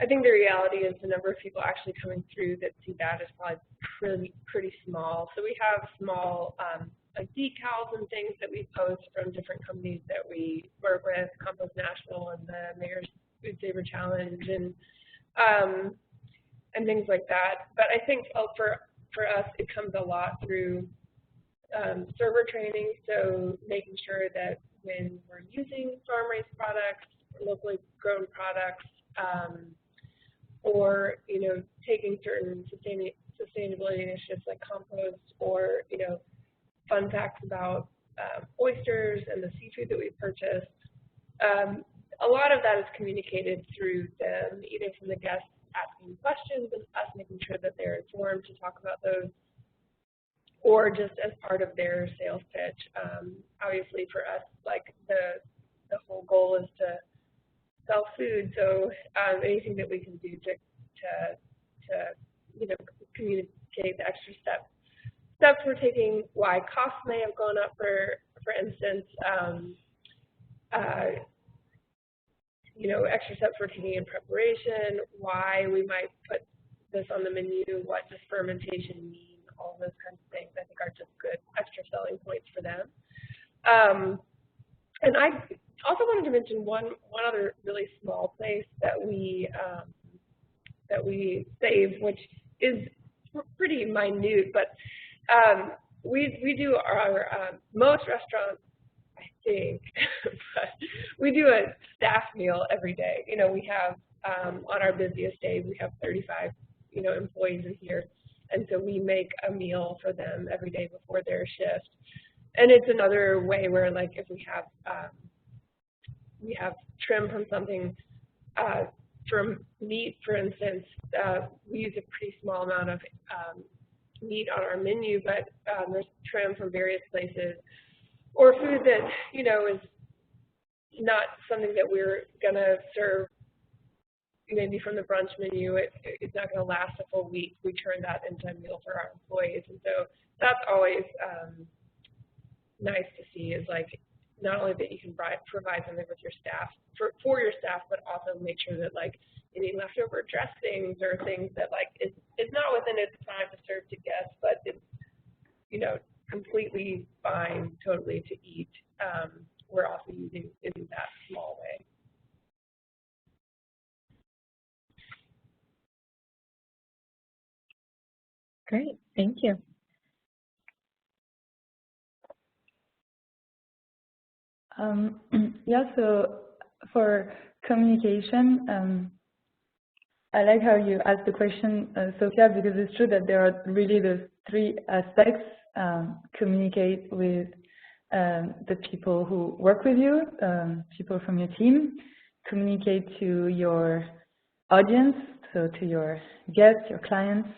I think the reality is the number of people actually coming through that see that is probably pretty small. So we have small like decals and things that we post from different companies that we work with, Compost National and the Mayor's Food Saver Challenge and things like that. But I think for us, it comes a lot through server training, so making sure that when we're using farm-raised products, locally grown products, or, you know, taking certain sustainability initiatives like compost, or, you know, fun facts about oysters and the seafood that we purchase. A lot of that is communicated through them, either from the guests asking questions and us making sure that they're informed to talk about those, or just as part of their sales pitch. Obviously for us, like the whole goal is to sell food, so anything that we can do to you know, communicate the extra steps we're taking, why costs may have gone up, for instance, you know, extra steps we're taking in preparation, why we might put this on the menu, what does fermentation mean, all those kinds of things I think are just good extra selling points for them. And I also wanted to mention one other really small place that we save, which is pretty minute, but we do our most restaurants, I think, but we do a staff meal every day. You know, we have on our busiest days we have 35, you know, employees in here, and so we make a meal for them every day before their shift. And it's another way where, like, if we have trim from something, from meat, for instance, we use a pretty small amount of meat on our menu, but there's trim from various places, or food that, you know, is not something that we're gonna serve maybe from the brunch menu. It's not gonna last a full week. We turn that into a meal for our employees, and so that's always nice to see, is like not only that you can provide something with your staff for your staff, but also make sure that, like, any leftover dressings or things that, like, it's not within its time to serve to guests, but it's, you know, completely fine, totally to eat. We're also using in that small way. Great, thank you. Yeah, so for communication, I like how you asked the question, Sophia, because it's true that there are really those three aspects. Communicate with the people who work with you, people from your team, communicate to your audience, so to your guests, your clients,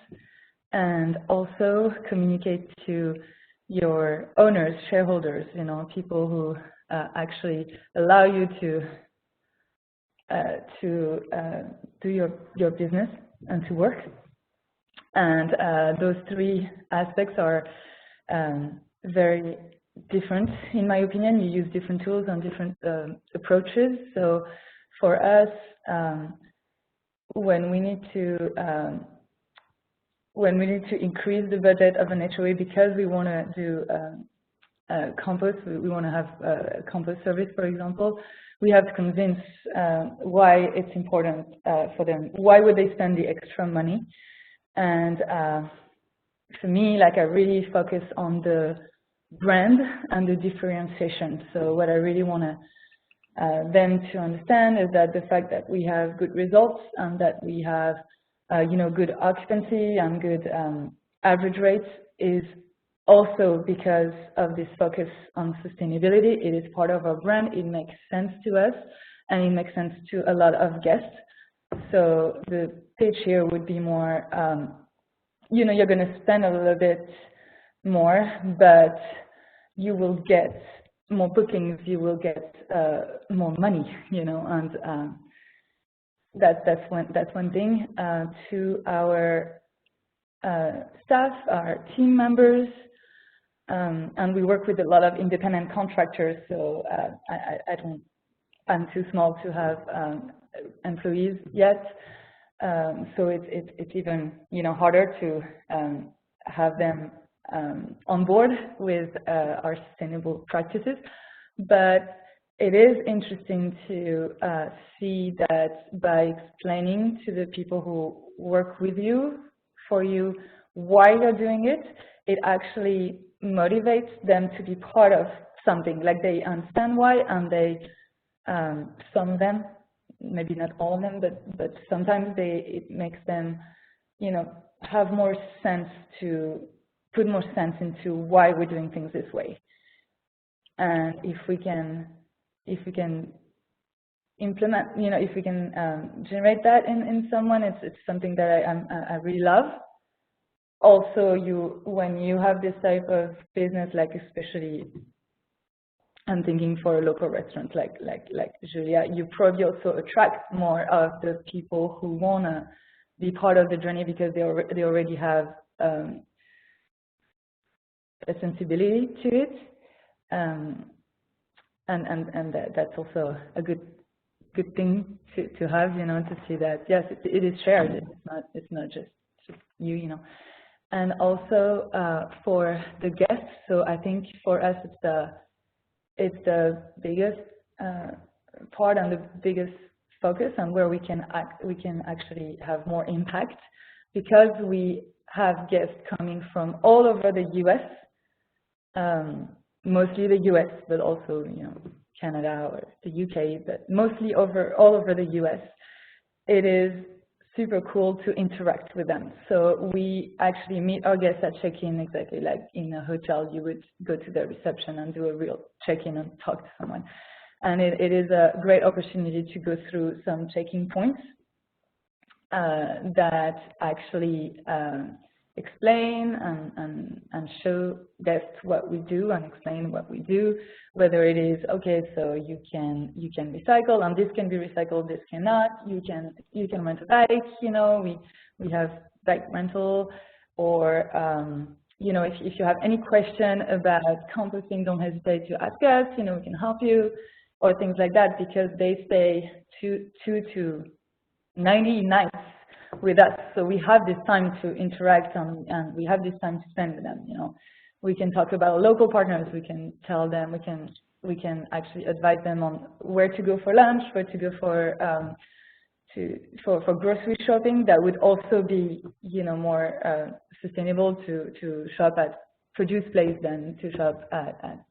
and also communicate to your owners, shareholders, people who actually allow you to do your business and to work. And those three aspects are very different, in my opinion. You use different tools and different approaches. So for us, when we need to increase the budget of an HOA because we want to do compost, we want to have a compost service, for example, we have to convince why it's important for them. Why would they spend the extra money? And for me, I really focus on the brand and the differentiation. So what I really want them to understand is that the fact that we have good results and that we have good occupancy and good average rates is also because of this focus on sustainability. It is part of our brand. It makes sense to us, and it makes sense to a lot of guests. So the pitch here would be more, you're going to spend a little bit more, but you will get more bookings, you will get more money, and that's one thing. To our staff, our team members, and we work with a lot of independent contractors, so I'm too small to have employees yet, so it's even harder to have them on board with our sustainable practices. But it is interesting to see that by explaining to the people who work with you, for you, why you're doing it, it actually motivates them to be part of something. They understand why, and they, some of them, maybe not all of them, but sometimes it makes them, have more sense to put more sense into why we're doing things this way. And if we can implement, if we can generate that in someone, it's something that I really love. Also, when you have this type of business, especially, I'm thinking for a local restaurant like Julia, you probably also attract more of the people who wanna be part of the journey because they already have a sensibility to it, and that's also a good thing to have, to see that yes, it is shared. It's not just you, And also for the guests, so I think for us it's the biggest part and the biggest focus, and where we can actually have more impact, because we have guests coming from all over the US, mostly the US, but also Canada or the UK, but mostly all over the US. It is super cool to interact with them. So we actually meet our guests at check-in, exactly like in a hotel. You would go to the reception and do a real check-in and talk to someone. And it is a great opportunity to go through some check-in points that actually explain and show guests what we do and explain what we do, whether it is, okay, so you can recycle, and this can be recycled, this cannot, you can rent a bike, we have bike rental, or if you have any question about composting, don't hesitate to ask us, we can help you, or things like that, because they stay 2 to 90 nights with us. So we have this time to interact, and we have this time to spend with them. We can talk about local partners. We can tell them. We can actually advise them on where to go for lunch, where to go for grocery shopping. That would also be more sustainable to shop at produce place than to shop at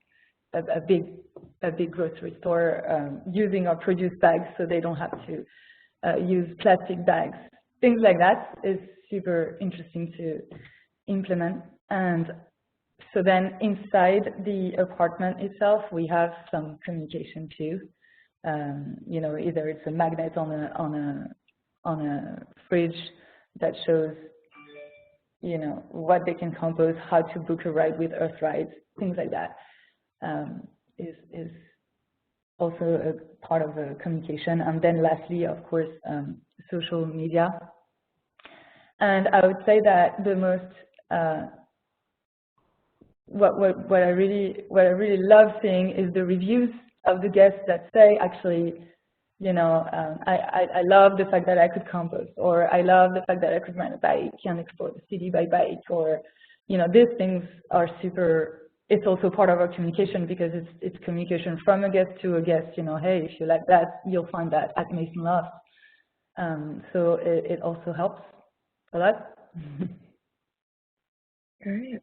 a big grocery store using our produce bags, so they don't have to use plastic bags things like that is super interesting to implement. And so then inside the apartment itself, we have some communication too. You know, either it's a magnet on a fridge that shows, you know, what they can compost, how to book a ride with Earth Rides, things like that, is also a part of the communication. And then lastly, of course, social media. And I would say that the most what I really love seeing is the reviews of the guests that say, actually, you know, I love the fact that I could compost, or I love the fact that I could ride a bike and explore the city by bike, or, you know, these things are super. It's also part of our communication, because it's communication from a guest to a guest. You know, hey, if you like that, you'll find that at Mason Loft. So it also helps a lot. Great.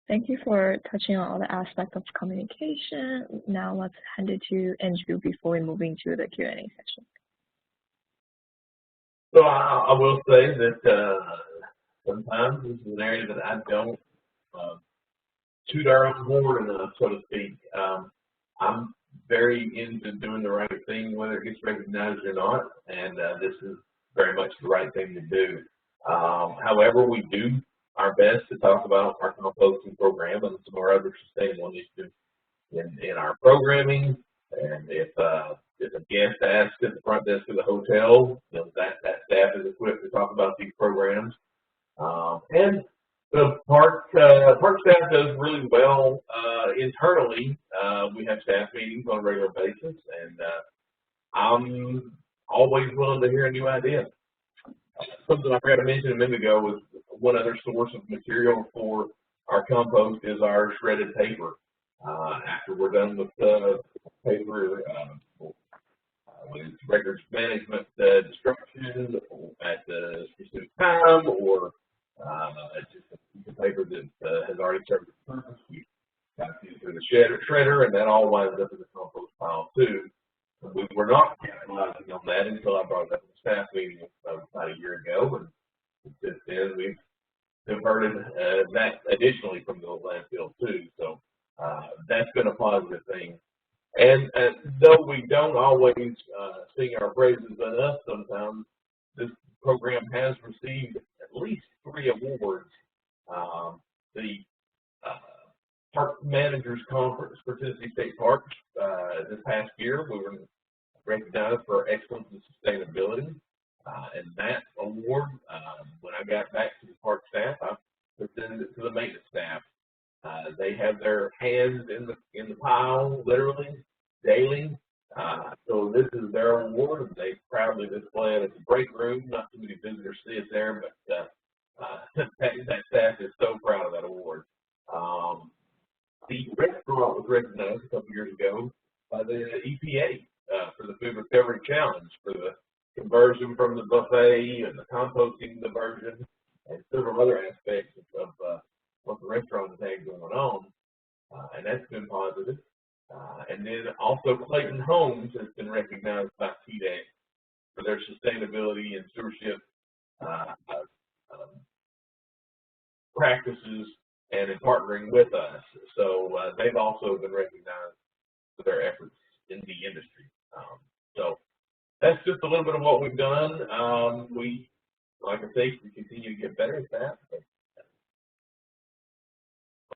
Thank you for touching on all the aspects of communication. Now let's hand it to Andrew before we move into the Q&A session. So I will say that sometimes this is an area that I don't toot our own horn enough, so to speak. I'm very into doing the right thing, whether it gets recognized or not, and this is very much the right thing to do. However, we do our best to talk about our composting program and some of our other sustainable initiatives in our programming. And if a guest asks at the front desk of the hotel, you know, that staff is equipped to talk about these programs. And the park staff does really well internally. We have staff meetings on a regular basis, and I'm always willing to hear a new idea. Something I forgot to mention a minute ago was one other source of material for our compost is our shredded paper. After we're done with the paper, with records management destruction at the specific time, or just a piece of paper that has already served its purpose, we got it through the shredder, and that all winds up in the compost pile too. We were not capitalizing on that until I brought it up in the staff meeting about a year ago, and since then we've diverted that additionally from the landfill too. So that's been a positive thing. And though we don't always sing our praises enough sometimes, this program has received at least 3 awards. The Park Managers Conference for Tennessee State Parks this past year, we were recognized for excellence in sustainability. And that award, when I got back to the park staff, I presented it to the maintenance staff. They have their hands in the pile, literally, daily. So this is their award, and they proudly display it at the break room. Not too many visitors see it there, but that staff is so proud of that award. The restaurant was recognized a couple years ago by the EPA for the Food Recovery Challenge, for the conversion from the buffet and the composting diversion and several other aspects of what the restaurant has had going on, and that's been positive. And then also Clayton Homes has been recognized by TDEC for their sustainability and stewardship practices and in partnering with us. So they've also been recognized for their efforts in the industry. So that's just a little bit of what we've done. We, like I say, we continue to get better at that. But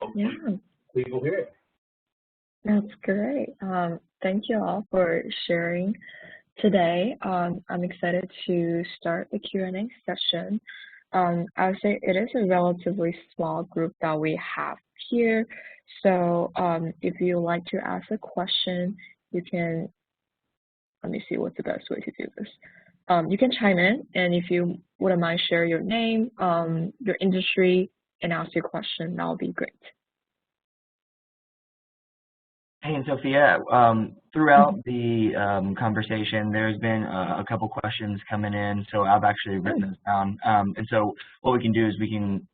hopefully people hear it. That's great. Thank you all for sharing today. I'm excited to start the Q&A session. I would say it is a relatively small group that we have here. So if you would like to ask a question, you can, let me see what's the best way to do this. You can chime in, and if you wouldn't mind share your name, your industry, and ask your question, that would be great. Hey, and Sophia, throughout the conversation, there's been a couple questions coming in, so I've actually written those down. And so what we can do is we can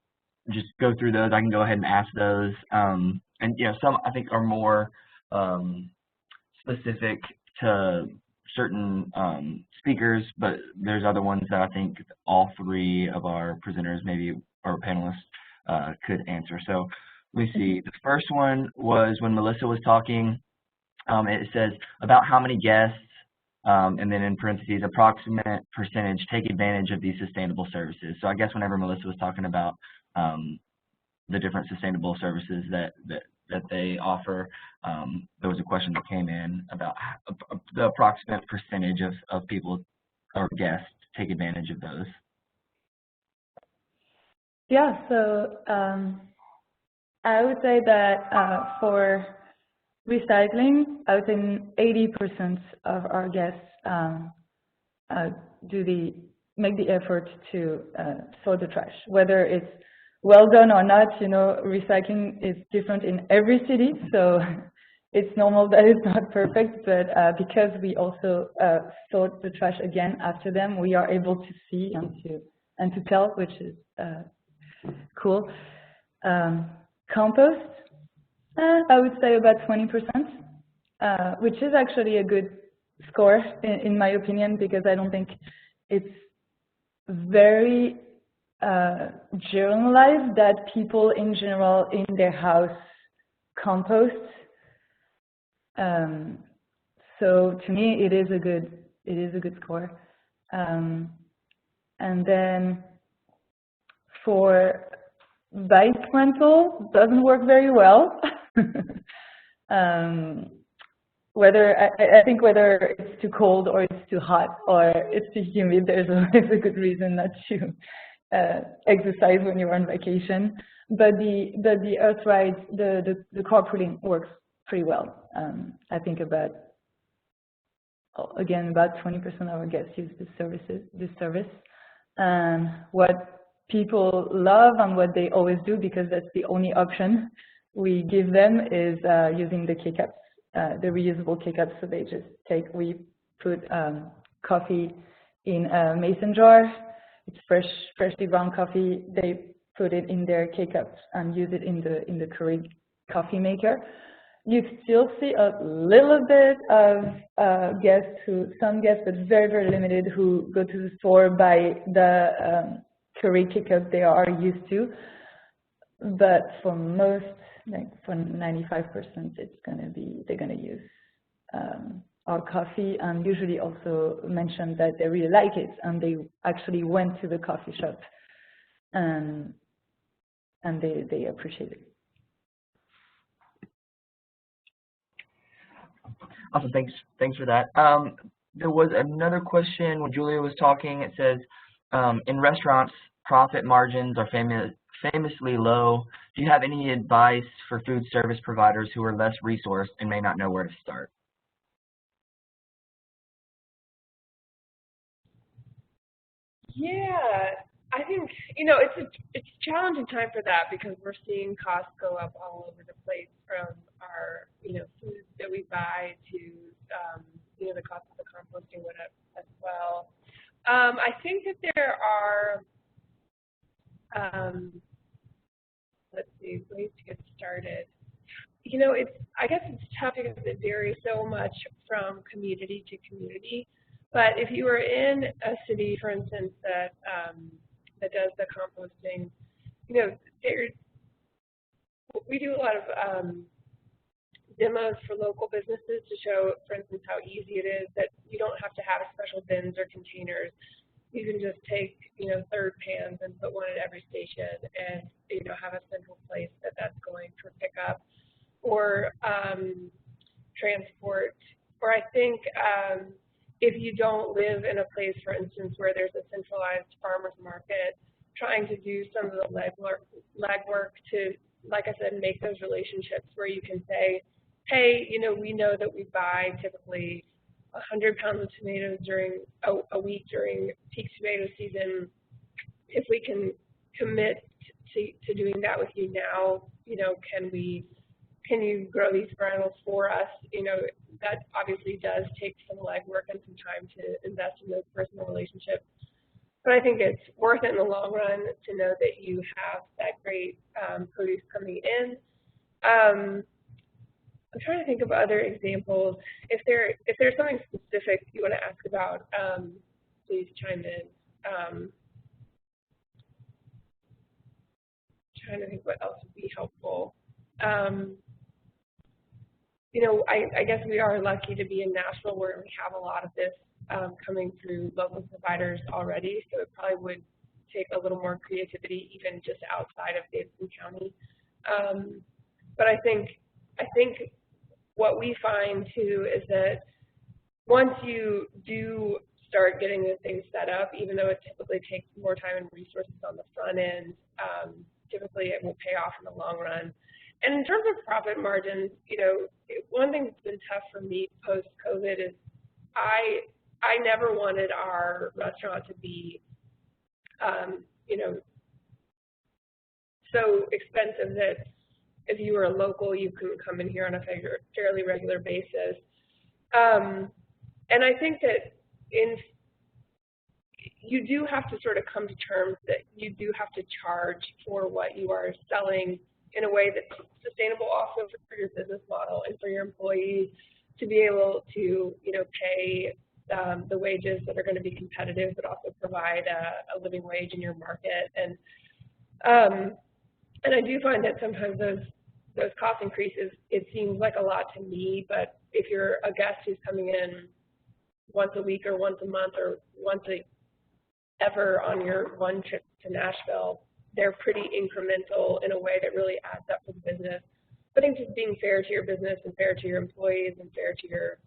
just go through those. I can go ahead and ask those. And, you know, some I think are more specific to certain speakers, but there's other ones that I think all three of our presenters maybe or panelists could answer. So let me see. The first one was when Melissa was talking. It says about how many guests, and then in parentheses, approximate percentage take advantage of these sustainable services. So I guess whenever Melissa was talking about the different sustainable services that they offer, there was a question that came in about the approximate percentage of people or guests take advantage of those. Yeah, so I would say that for recycling, I would say 80% of our guests make the effort to sort the trash, whether it's well done or not. You know, recycling is different in every city, so it's normal that it's not perfect, but because we also sort the trash again after them, we are able to see and to tell, which is cool. Compost, I would say about 20%, which is actually a good score in my opinion, because I don't think it's very generalized that people in general in their house compost. So to me, it is a good score. And then for bike rental, doesn't work very well. I think whether it's too cold or it's too hot or it's too humid, there's always a good reason not to exercise when you're on vacation. But the earth ride, the carpooling works pretty well. I think about 20% of our guests use this service. And what people love and what they always do, because that's the only option we give them, is using the K-cups, the reusable K-cups. So we put coffee in a mason jar. It's freshly ground coffee. They put it in their K-cups and use it in the Keurig coffee maker. You still see a little bit of some guests, but very, very limited, who go to the store, buy the Keurig K-cup they are used to. But for most, for 95%, they're gonna use our coffee, and usually also mention that they really like it and they actually went to the coffee shop and they appreciate it. Awesome, thanks for that. There was another question when Julia was talking. It says, in restaurants, profit margins are famously low. Do you have any advice for food service providers who are less resourced and may not know where to start? Yeah, I think, it's a challenging time for that, because we're seeing costs go up all over the place, from our, food that we buy to, the cost of the composting went up as well. I think that there are, ways to get started. I guess it's tough because it varies so much from community to community. But if you were in a city, for instance, that does the composting, we do a lot of demos for local businesses to show, for instance, how easy it is, that you don't have to have special bins or containers. You can just take, third pans and put one at every station, and have a central place that's going for pickup or transport. Or I think if you don't live in a place, for instance, where there's a centralized farmers market, trying to do some of the legwork to, like I said, make those relationships where you can say, hey, we know that we buy typically 100 pounds of tomatoes during a week during peak tomato season. If we can commit to doing that with you now, can you grow these varietals for us? That obviously does take some legwork and some time to invest in those personal relationships. But I think it's worth it in the long run to know that you have that great produce coming in. I'm trying to think of other examples. If there's something specific you want to ask about, please chime in. Trying to think what else would be helpful. You know, I guess we are lucky to be in Nashville where we have a lot of this coming through local providers already, so it probably would take a little more creativity even just outside of Davidson County. But I think what we find too is that once you do start getting the things set up, even though it typically takes more time and resources on the front end, typically it will pay off in the long run. And in terms of profit margins, you know, one thing that's been tough for me post-COVID is I never wanted our restaurant to be, you know, so expensive that if you were a local, you couldn't come in here on a fairly regular basis. And I think that you do have to sort of come to terms that you do have to charge for what you are selling in a way that's sustainable also for your business model and for your employees to be able to, you know, pay the wages that are going to be competitive, but also provide a living wage in your market. And I do find that sometimes those cost increases, it seems like a lot to me, but if you're a guest who's coming in once a week or once a month or once ever on your one trip to Nashville, they're pretty incremental in a way that really adds up for the business. But I think just being fair to your business and fair to your employees and fair to your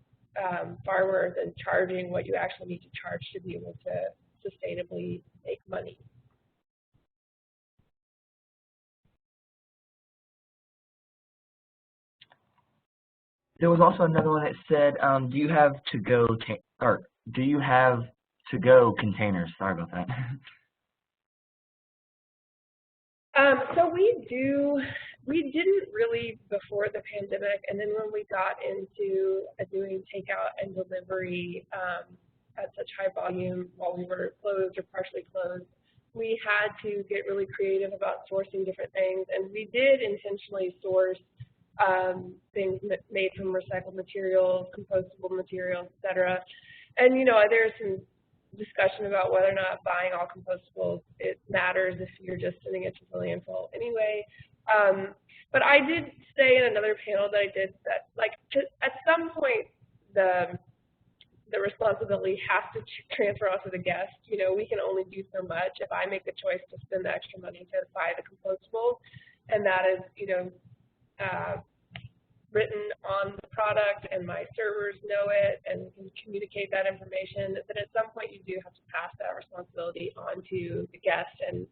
farmers and charging what you actually need to charge to be able to sustainably make money. There was also another one that said, do you have to-go containers? Sorry about that. So we didn't really before the pandemic, and then when we got into doing takeout and delivery at such high volume while we were closed or partially closed, we had to get really creative about sourcing different things, and we did intentionally source things made from recycled materials, compostable materials, et cetera. And, you know, there's some discussion about whether or not buying all compostables, it matters if you're just sending it to the landfill anyway. But I did say in another panel that I did that, like, at some point, the responsibility has to transfer onto the guest. You know, we can only do so much. If I make the choice to spend the extra money to buy the compostables, and that is, you know, written on the product and my servers know it and can communicate that information, that at some point you do have to pass that responsibility on to the guest and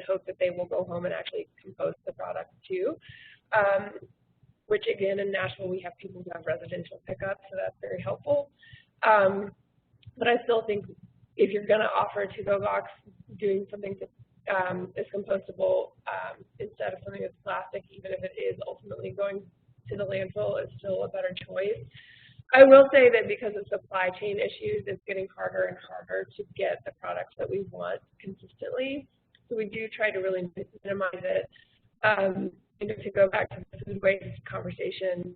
hope that they will go home and actually compost the product too. Which again, in Nashville, we have people who have residential pickup, so that's very helpful. But I still think if you're going to offer a to-go box, doing something that is compostable instead of something that's plastic, even if it is ultimately going to the landfill, is still a better choice. I will say that because of supply chain issues, it's getting harder and harder to get the products that we want consistently. So we do try to really minimize it. And to go back to the food waste conversation,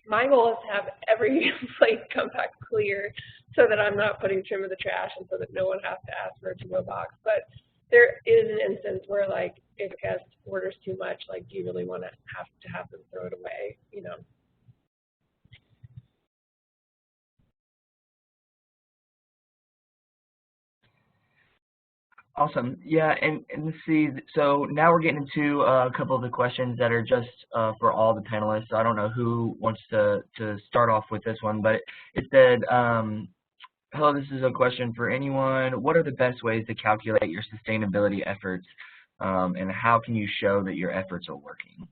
my goal is to have every plate come back clear so that I'm not putting trim in the trash and so that no one has to ask for a to-go box. But there is an instance where, like, if a guest orders too much, like, do you really want to have them throw it away, you know? Awesome. Yeah, and let's see. So now we're getting into a couple of the questions that are just for all the panelists. So I don't know who wants to start off with this one, but it said, hello, this is a question for anyone. What are the best ways to calculate your sustainability efforts, and how can you show that your efforts are working?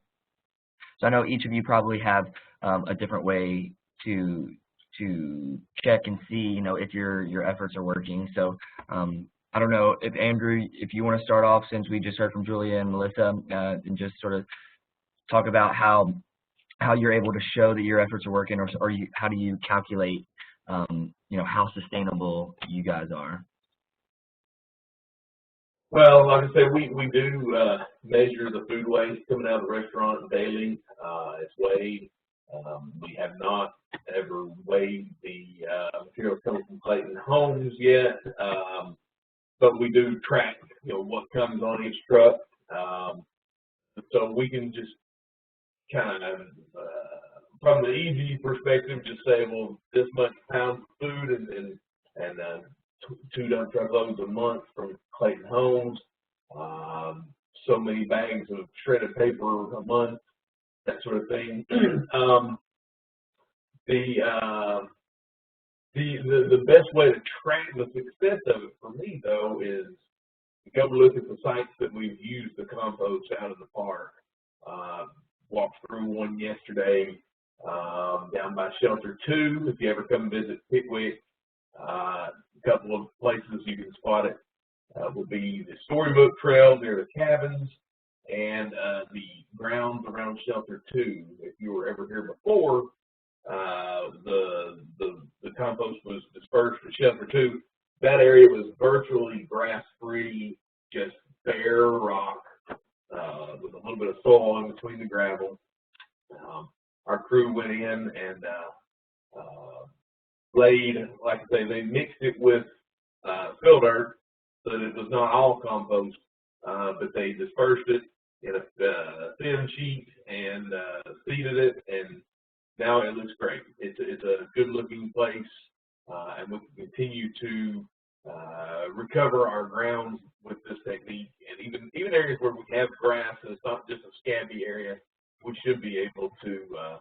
So I know each of you probably have a different way to check and see, you know, if your efforts are working. So I don't know if Andrew, if you want to start off, since we just heard from Julia and Melissa, and just sort of talk about how you're able to show that your efforts are working, or how do you calculate, you know, how sustainable you guys are? Well, like I said, we do measure the food waste coming out of the restaurant daily. It's weighed. We have not ever weighed the materials coming from Clayton Homes yet, but we do track, what comes on each truck. So we can just kind of, from the easy perspective, just say, well, this much pounds of food and 2 dump truck loads a month from Clayton Homes, so many bags of shredded paper a month, that sort of thing. The best way to track the success of it for me, though, is to go look at the sites that we've used the compost out of the park. Walked through one yesterday down by Shelter 2. If you ever come visit Pickwick, a couple of places you can spot it will be the Storybook Trail near the cabins and the grounds around Shelter 2. If you were ever here before, the compost was dispersed to Shelter 2. That area was virtually grass-free, just bare rock with a little bit of soil in between the gravel. Our crew went in and laid, like I say, they mixed it with fill dirt so that it was not all compost, but they dispersed it in a thin sheet and seeded it, and now it looks great. It's a good-looking place, and we can continue to recover our grounds with this technique. And even areas where we have grass and it's not just a scabby area, we should be able to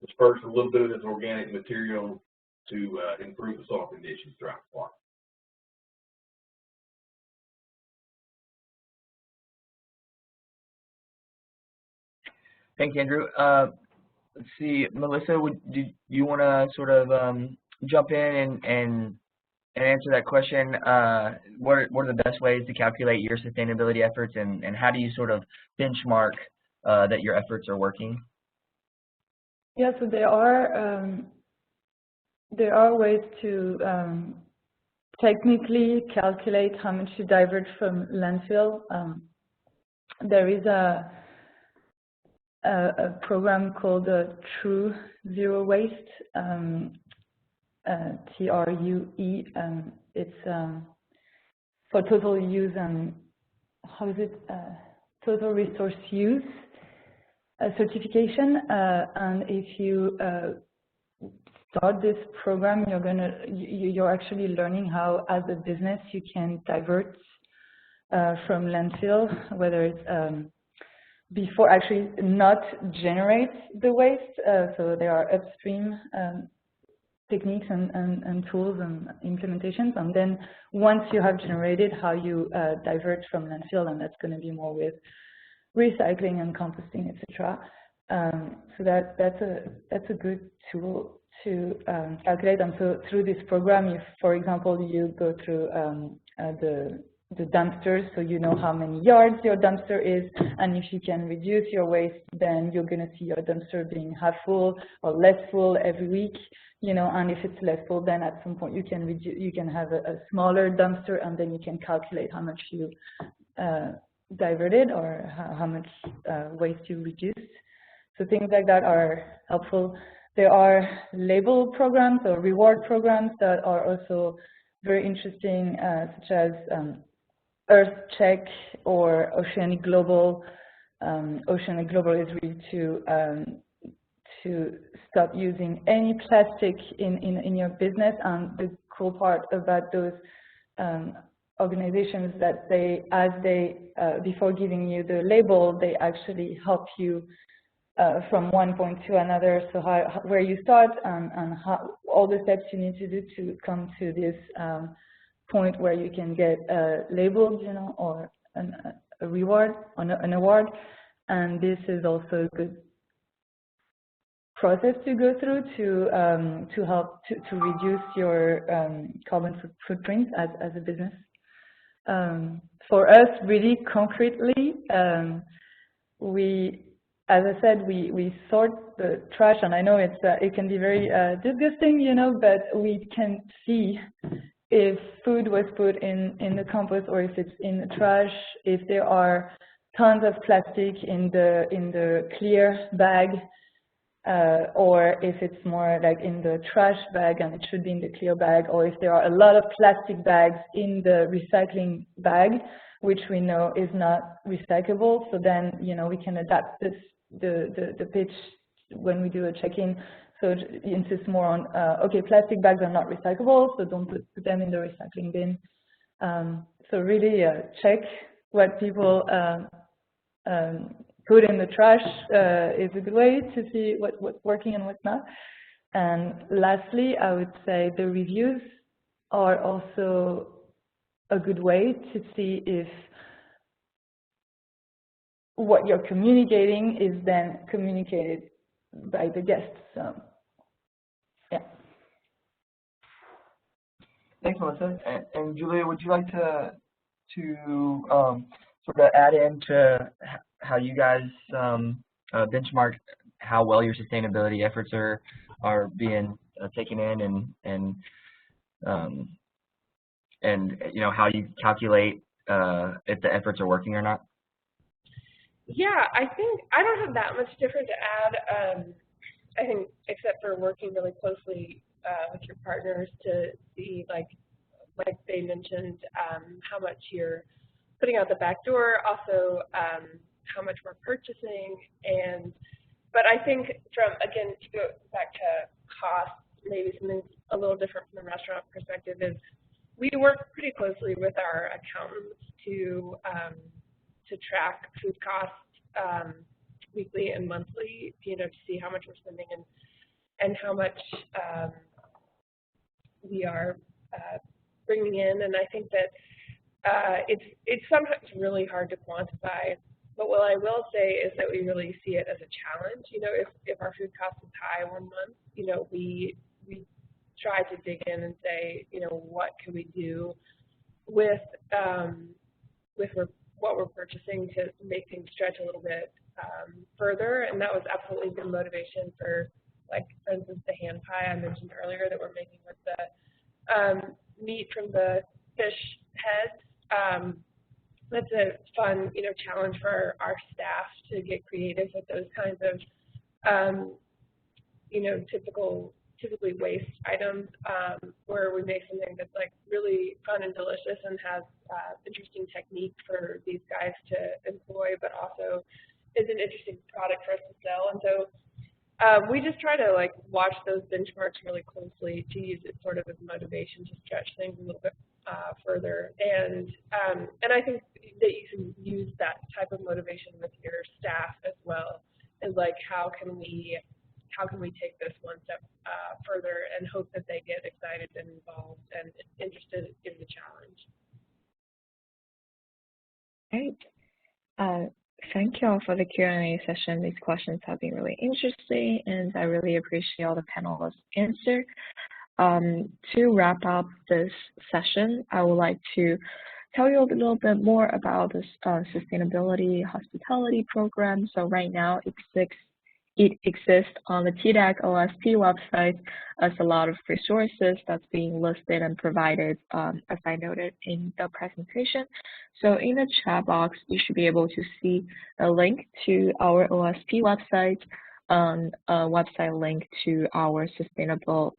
disperse a little bit of this organic material to improve the soil conditions throughout the park. Thanks, Andrew. Let's see, Melissa, do you want to sort of jump in and answer that question? What are the best ways to calculate your sustainability efforts, and how do you sort of benchmark that your efforts are working? Yeah, so there are ways to technically calculate how much you divert from landfill. There is a program called True Zero Waste, TRUE. It's for total use and total resource use certification. And if you start this program, you're actually learning how, as a business, you can divert from landfill, whether it's before actually not generate the waste. So there are upstream techniques and tools and implementations, and then once you have generated, how you divert from landfill, and that's going to be more with recycling and composting, etc. So that's a good tool to calculate. And so through this program, if, for example, you go through the dumpsters, so you know how many yards your dumpster is, and if you can reduce your waste, then you're going to see your dumpster being half full or less full every week, and if it's less full, then at some point you can have a smaller dumpster, and then you can calculate how much you diverted or how much waste you reduced. So things like that are helpful. There are label programs or reward programs that are also very interesting, such as Earth Check or Oceanic Global. Oceanic Global is really to stop using any plastic in your business. And the cool part about those organizations that before giving you the label, they actually help you from one point to another. So where you start and all the steps you need to do to come to this point where you can get labeled, or a reward, an award. And this is also a good process to go through to help to reduce your carbon footprint as a business. For us, really concretely, as I said, we sort the trash, and I know it can be very disgusting, but we can see if food was put in the compost or if it's in the trash, if there are tons of plastic in the clear bag. or if it's more like in the trash bag and it should be in the clear bag, or if there are a lot of plastic bags in the recycling bag, which we know is not recyclable. So then, you know, we can adapt the pitch when we do a check-in. So insist more on, okay, plastic bags are not recyclable, so don't put them in the recycling bin. So really check what people put in the trash is a good way to see what's working and what's not. And lastly, I would say the reviews are also a good way to see if what you're communicating is then communicated by the guests. So, yeah. Thanks, Melissa. And Julia, would you like to sort of add into how you guys benchmark how well your sustainability efforts are being taken in, and you know, how you calculate if the efforts are working or not? Yeah, I think I don't have that much different to add. I think except for working really closely with your partners to see, like they mentioned, how much you're putting out the back door, also how much we're purchasing, but I think again, to go back to cost, maybe something a little different from the restaurant perspective is we work pretty closely with our accountants to track food costs weekly and monthly, you know, to see how much we're spending and how much we are bringing in. And I think that it's sometimes really hard to quantify. But what I will say is that we really see it as a challenge. You know, if our food cost is high one month, you know, we try to dig in and say, you know, what can we do with what we're purchasing to make things stretch a little bit further. And that was absolutely the motivation for, like, for instance, the hand pie I mentioned earlier that we're making with the meat from the fish heads. That's a fun, you know, challenge for our staff to get creative with those kinds of, you know, typically waste items, where we make something that's like really fun and delicious and has interesting technique for these guys to employ, but also is an interesting product for us to sell. And so we just try to, like, watch those benchmarks really closely to use it sort of as motivation to stretch things a little bit further. And I think that you can use that type of motivation with your staff as well, as like how can we take this one step further and hope that they get excited and involved and interested in the challenge. Great. Thank you all for the Q&A session. These questions have been really interesting, and I really appreciate all the panelists' answer. To wrap up this session, I would like to tell you a little bit more about this sustainability hospitality program. So right now it exists on the TDAC OSP website as a lot of resources that's being listed and provided, as I noted in the presentation. So in the chat box, you should be able to see a link to our OSP website, a website link to our sustainable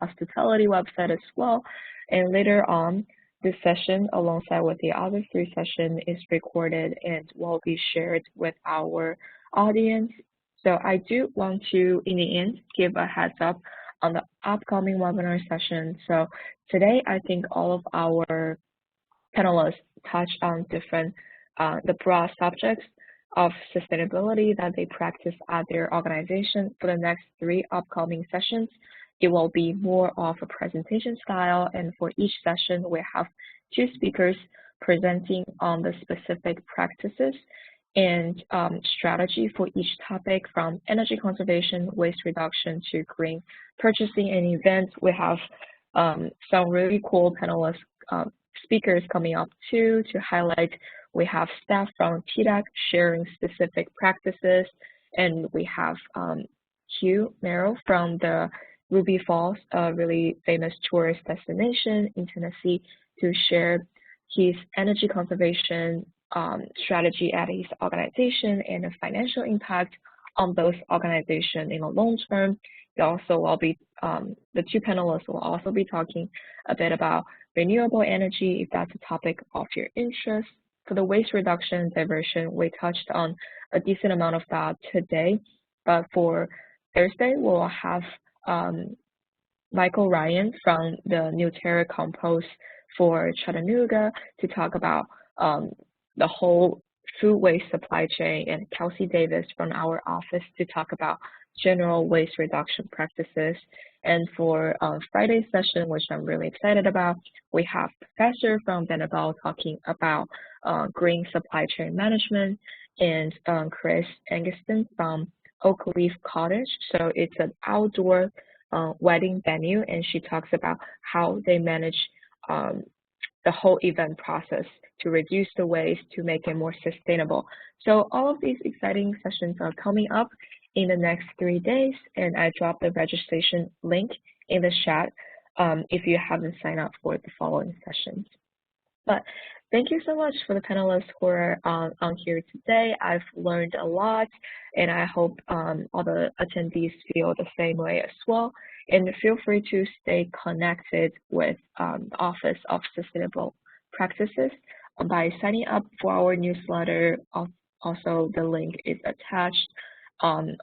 hospitality website as well. And later on, this session, alongside with the other 3 sessions, is recorded and will be shared with our audience. So I do want to, in the end, give a heads up on the upcoming webinar session. So today, I think all of our panelists touch on different, the broad subjects of sustainability that they practice at their organization. For the next 3 upcoming sessions, it will be more of a presentation style, and for each session, we have 2 speakers presenting on the specific practices and strategy for each topic, from energy conservation, waste reduction, to green purchasing and events. We have some really cool panelist speakers coming up too to highlight. We have staff from TDAC sharing specific practices, and we have Hugh Merrill from the Ruby Falls, a really famous tourist destination in Tennessee, to share his energy conservation strategy at his organization and the financial impact on both organizations in the long term. They also will be, the two panelists will also be talking a bit about renewable energy, if that's a topic of your interest. For the waste reduction and diversion, we touched on a decent amount of that today, but for Thursday, we'll have Michael Ryan from the New Terra Compost for Chattanooga to talk about the whole food waste supply chain, and Kelsey Davis from our office to talk about general waste reduction practices. And for Friday's session, which I'm really excited about, we have Professor from Vanderbilt talking about green supply chain management, and Chris Anguston from Oak Leaf Cottage. So it's an outdoor wedding venue, and she talks about how they manage the whole event process to reduce the waste, to make it more sustainable. So all of these exciting sessions are coming up in the next 3 days, and I dropped the registration link in the chat if you haven't signed up for the following sessions. But thank you so much for the panelists who are on here today. I've learned a lot, and I hope all the attendees feel the same way as well. And feel free to stay connected with the Office of Sustainable Practices by signing up for our newsletter. Also, the link is attached,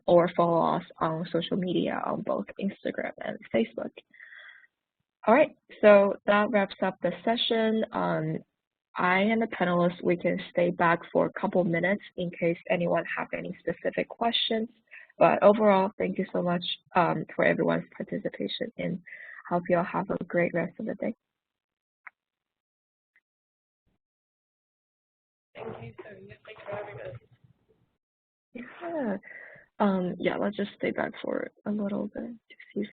or follow us on social media on both Instagram and Facebook. All right, so that wraps up the session. I and the panelists, we can stay back for a couple minutes in case anyone have any specific questions. But overall, thank you so much for everyone's participation, and hope you all have a great rest of the day. Thank you, Sonia. Thanks for having us. Yeah, let's just stay back for a little bit to see if